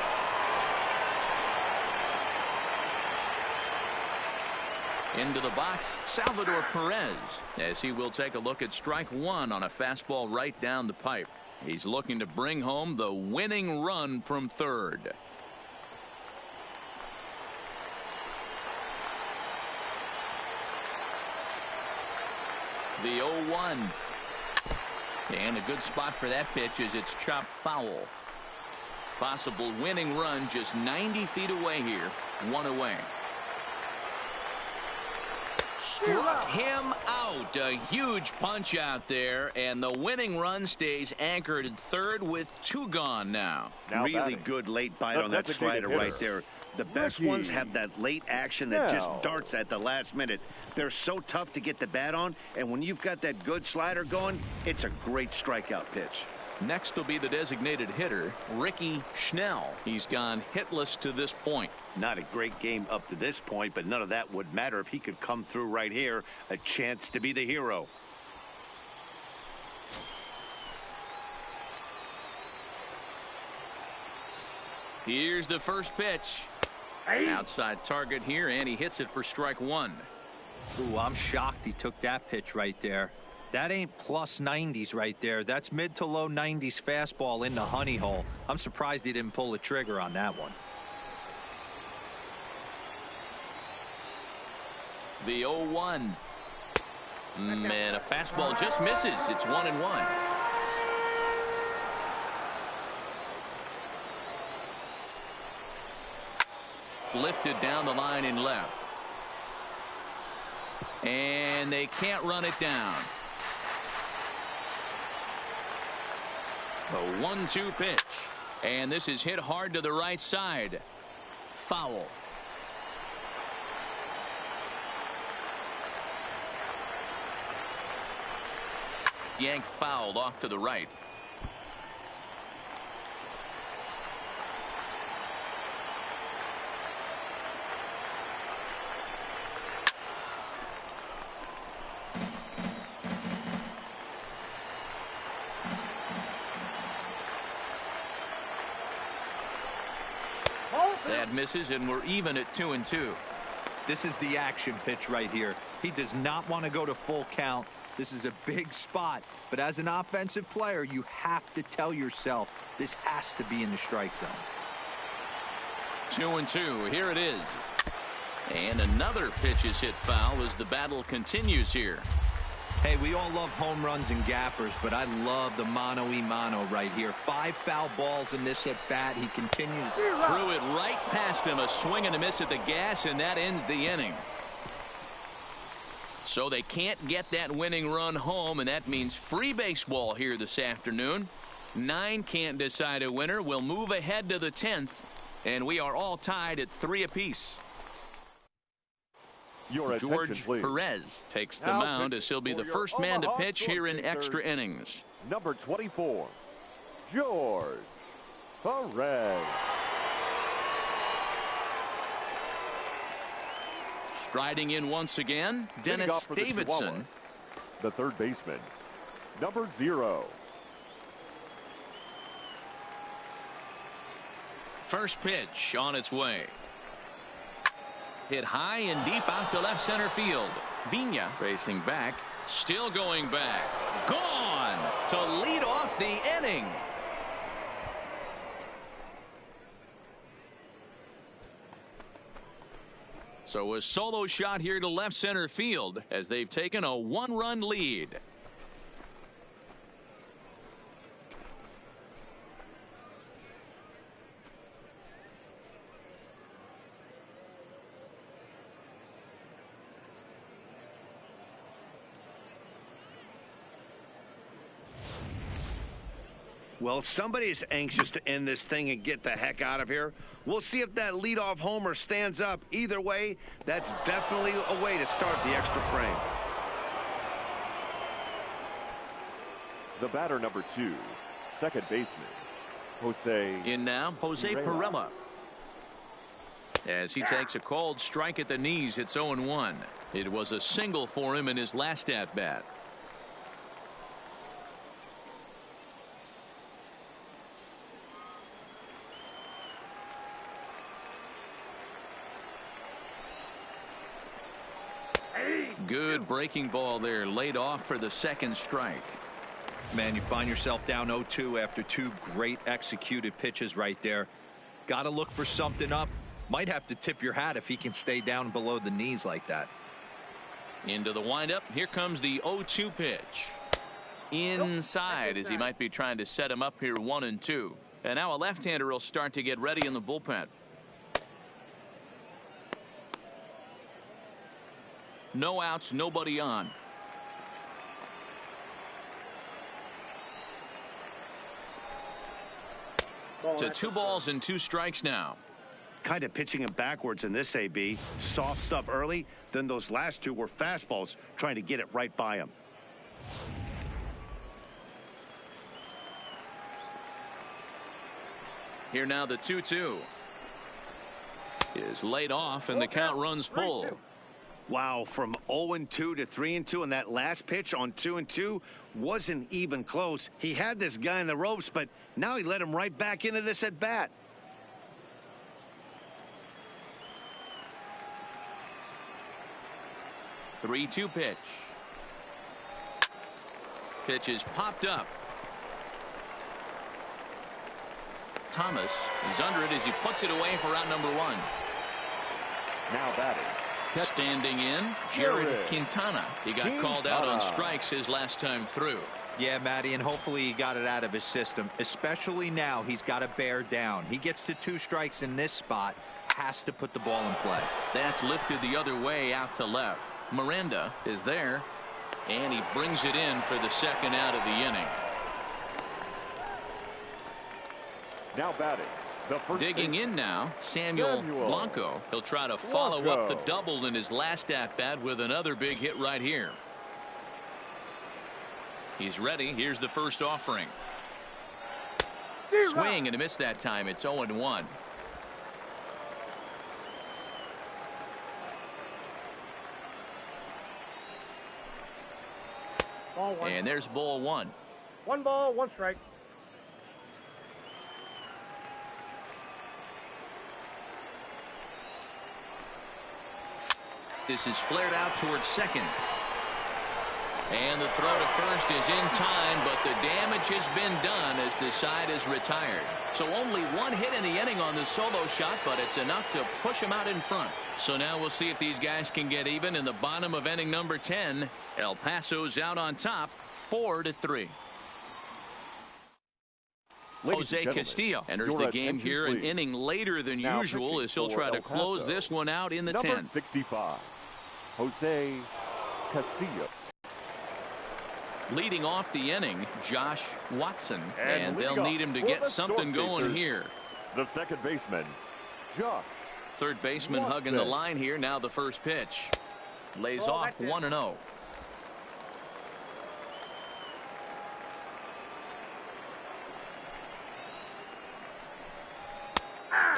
Into the box, Salvador Perez, as he will take a look at strike 1 on a fastball right down the pipe. He's looking to bring home the winning run from third. The 0-1. And a good spot for that pitch as it's chopped foul. Possible winning run just 90 feet away here. 1 away. struck him out. A huge punch out there, and the winning run stays anchored at third with 2 gone now. Really good late bite on that slider right there. The best ones have that late action that just darts at the last minute. They're so tough to get the bat on, and when you've got that good slider going, it's a great strikeout pitch. Next will be the designated hitter, Ricky Schnell. He's gone hitless to this point. Not a great game up to this point, but none of that would matter if he could come through right here. A chance to be the hero. Here's the first pitch. Outside target here, and he hits it for strike 1. Ooh, I'm shocked he took that pitch right there. That ain't plus 90s right there. That's mid to low 90s fastball in the honey hole. I'm surprised he didn't pull the trigger on that one. The 0-1. Man, a fastball just misses. It's 1-1. Lifted down the line in left. And they can't run it down. A 1-2 pitch. And this is hit hard to the right side. Foul. Yanked fouled off to the right. That misses, and we're even at 2-2. This is the action pitch right here. He does not want to go to full count. This is a big spot, but as an offensive player, you have to tell yourself this has to be in the strike zone. 2-2. Here it is. And another pitch is hit foul as the battle continues here. Hey, we all love home runs and gappers, but I love the mano-y-mano right here. 5 foul balls in this at bat. He continues. Threw it right past him. A swing and a miss at the gas, and that ends the inning. So they can't get that winning run home, and that means free baseball here this afternoon. 9 can't decide a winner. We'll move ahead to the 10th, and we are all tied at 3 apiece. George Perez takes the mound as he'll be the first man to pitch here in extra innings. Number 24, George Perez. Striding in once again, Dennis Davidson. The third baseman, number 0. First pitch on its way. Hit high and deep out to left center field. Vina racing back, still going back. Gone to lead off the inning. So a solo shot here to left center field as they've taken a 1-run lead. Well, somebody is anxious to end this thing and get the heck out of here. We'll see if that leadoff homer stands up. Either way, that's definitely a way to start the extra frame. The batter, number 2, second baseman, Jose. In now, Jose Pirela. As he takes a cold strike at the knees, it's 0-1. It was a single for him in his last at-bat. Good breaking ball there, laid off for the second strike. Man, you find yourself down 0-2 after 2 great executed pitches right there. Got to look for something up. Might have to tip your hat if he can stay down below the knees like that. Into the windup. Here comes the 0-2 pitch. Inside as he might be trying to set him up here 1-2. And now a left-hander will start to get ready in the bullpen. No outs, nobody on. To 2 balls and 2 strikes now. Kind of pitching him backwards in this AB. Soft stuff early, then those last 2 were fastballs trying to get it right by him. Here now the 2-2 is laid off and the count runs full. Wow, from 0-2 to 3-2, and that last pitch on 2-2 wasn't even close. He had this guy in the ropes, but now he let him right back into this at bat. Three-two pitch. Pitch is popped up. Thomas is under it as he puts it away for out number 1. Now batting. Standing in, Jared Quintana. He got called out on strikes his last time through. Yeah, Matty, and hopefully he got it out of his system. Especially now, he's got to bear down. He gets to 2 strikes in this spot, has to put the ball in play. That's lifted the other way out to left. Miranda is there, and he brings it in for the second out of the inning. Now batting. Digging in now, Samuel Blanco. He'll try to follow up the double in his last at-bat with another big hit right here. He's ready. Here's the first offering. Swing and a miss that time. It's 0-1. And there's ball 1. 1 ball, 1 strike. This is flared out towards second. And the throw to first is in time, but the damage has been done as the side is retired. So only 1 hit in the inning on the solo shot, but it's enough to push him out in front. So now we'll see if these guys can get even in the bottom of inning number 10. El Paso's out on top, 4-3. Jose Castillo enters the game here an inning later than usual as he'll try to close this one out in the 10th. 65, Jose Castillo. Leading off the inning, Josh Watson, and they'll need him to get something going here. The second baseman, Josh. Third baseman hugging the line here. Now the first pitch. Lays off 1-0.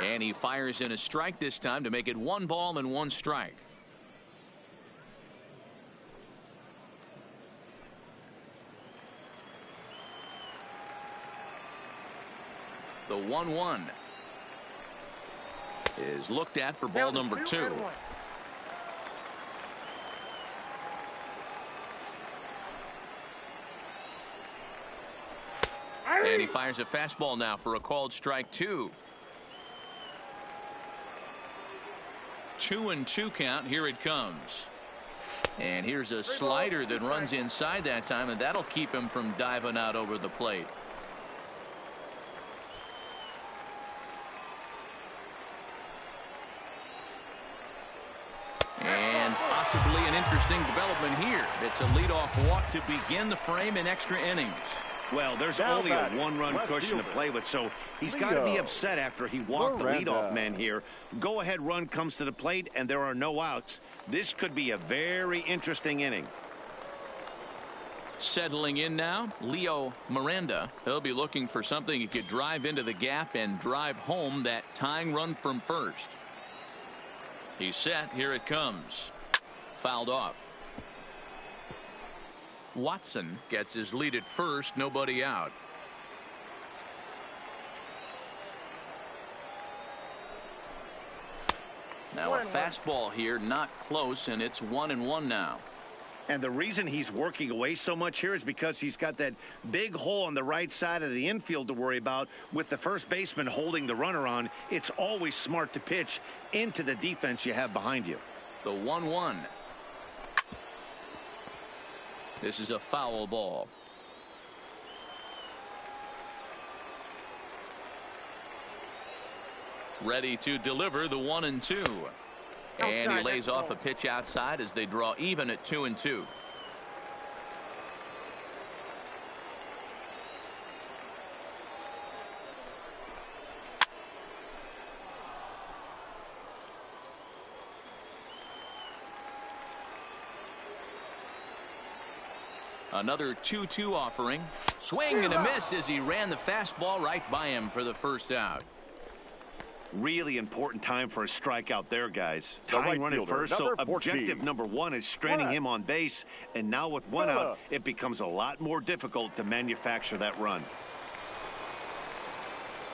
And he fires in a strike this time to make it 1 ball and 1 strike. The 1-1 is looked at for ball number 2. And he fires a fastball now for a called strike 2. 2-2 count. Here it comes. And here's a slider that runs inside that time, and that'll keep him from diving out over the plate. And possibly an interesting development here. It's a leadoff walk to begin the frame in extra innings. Well, there's only a 1-run cushion to play with, so he's got to be upset after he walked the leadoff man here. Go-ahead run comes to the plate, and there are no outs. This could be a very interesting inning. Settling in now, Leo Miranda. He'll be looking for something he could drive into the gap and drive home that tying run from first. He's set. Here it comes. Fouled off. Watson gets his lead at first. Nobody out. Now a fastball here, not close, and it's 1-1 now. And the reason he's working away so much here is because he's got that big hole on the right side of the infield to worry about. With the first baseman holding the runner on, it's always smart to pitch into the defense you have behind you. The 1-1. This is a foul ball. Ready to deliver the 1-2. And he lays off a pitch outside as they draw even at 2-2. Another 2-2 offering. Swing and a miss as he ran the fastball right by him for the first out. Really important time for a strikeout there, guys. Tying run at first, so objective number 1 is stranding him on base. And now with one out, it becomes a lot more difficult to manufacture that run.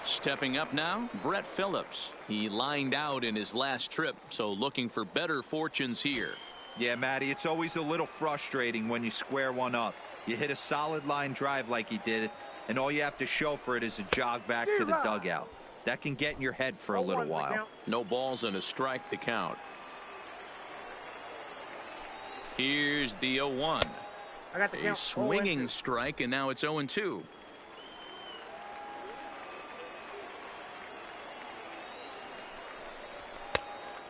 Stepping up now, Brett Phillips. He lined out in his last trip, so looking for better fortunes here. Yeah, Matty, it's always a little frustrating when you square one up. You hit a solid line drive like he did, and all you have to show for it is a jog back to the dugout. That can get in your head for a little while. No balls and a strike to count. Here's the 0-1. A swinging strike, and now it's 0-2.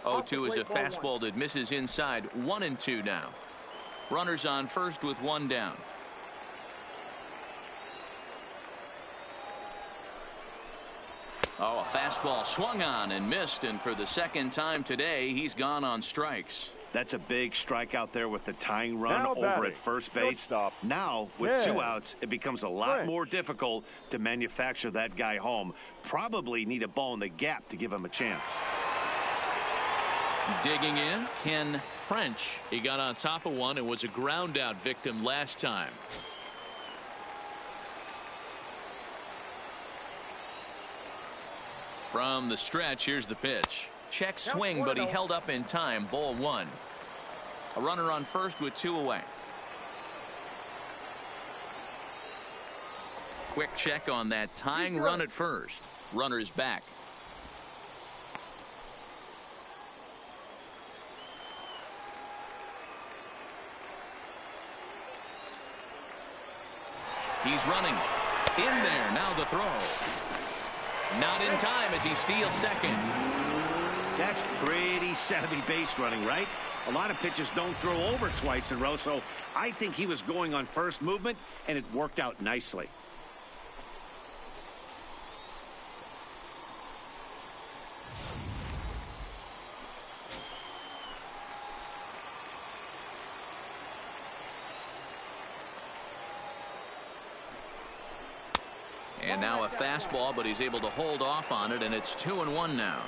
Oh-2 is a fastball that misses inside. 1-2 now. Runners on first with one down. Oh, a fastball swung on and missed, and for the second time today, he's gone on strikes. That's a big strikeout there with the tying run over at first base. Now, with 2 outs, it becomes a lot more difficult to manufacture that guy home. Probably need a ball in the gap to give him a chance. Digging in, Ken French. He got on top of one and was a ground out victim last time. From the stretch, here's the pitch. Check swing, but he held up in time. Ball 1. A runner on first with 2 away. Quick check on that tying run at first. Runner's back. He's running. In there. Now the throw. Not in time as he steals second. That's pretty savvy base running, right? A lot of pitchers don't throw over twice in a row, so I think he was going on first movement, and it worked out nicely. And now a fastball, but he's able to hold off on it, and it's 2-1 now.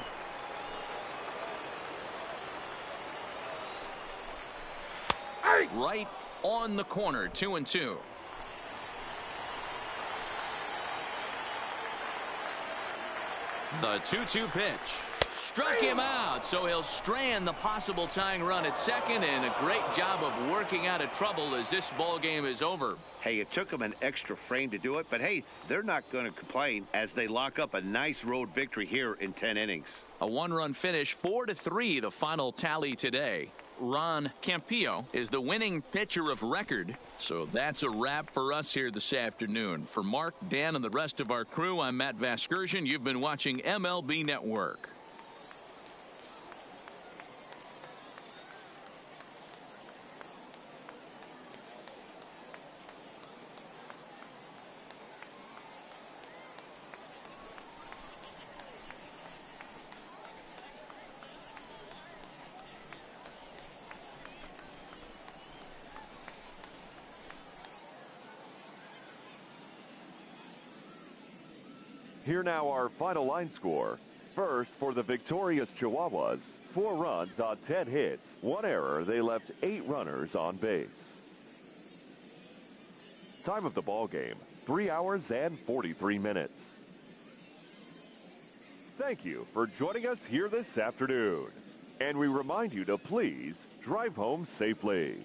Right on the corner, 2-2. The 2-2 pitch. Struck him out, so he'll strand the possible tying run at second, and a great job of working out of trouble as this ball game is over. Hey, it took them an extra frame to do it, but hey, they're not going to complain as they lock up a nice road victory here in 10 innings. A one-run finish, 4-3, the final tally today. Ron Campillo is the winning pitcher of record. So that's a wrap for us here this afternoon. For Mark, Dan, and the rest of our crew, I'm Matt Vasgersian. You've been watching MLB Network. Here now our final line score. First, for the victorious Chihuahuas, 4 runs on 10 hits, 1 error. They left 8 runners on base. Time of the ball game, 3 hours and 43 minutes. Thank you for joining us here this afternoon. And we remind you to please drive home safely.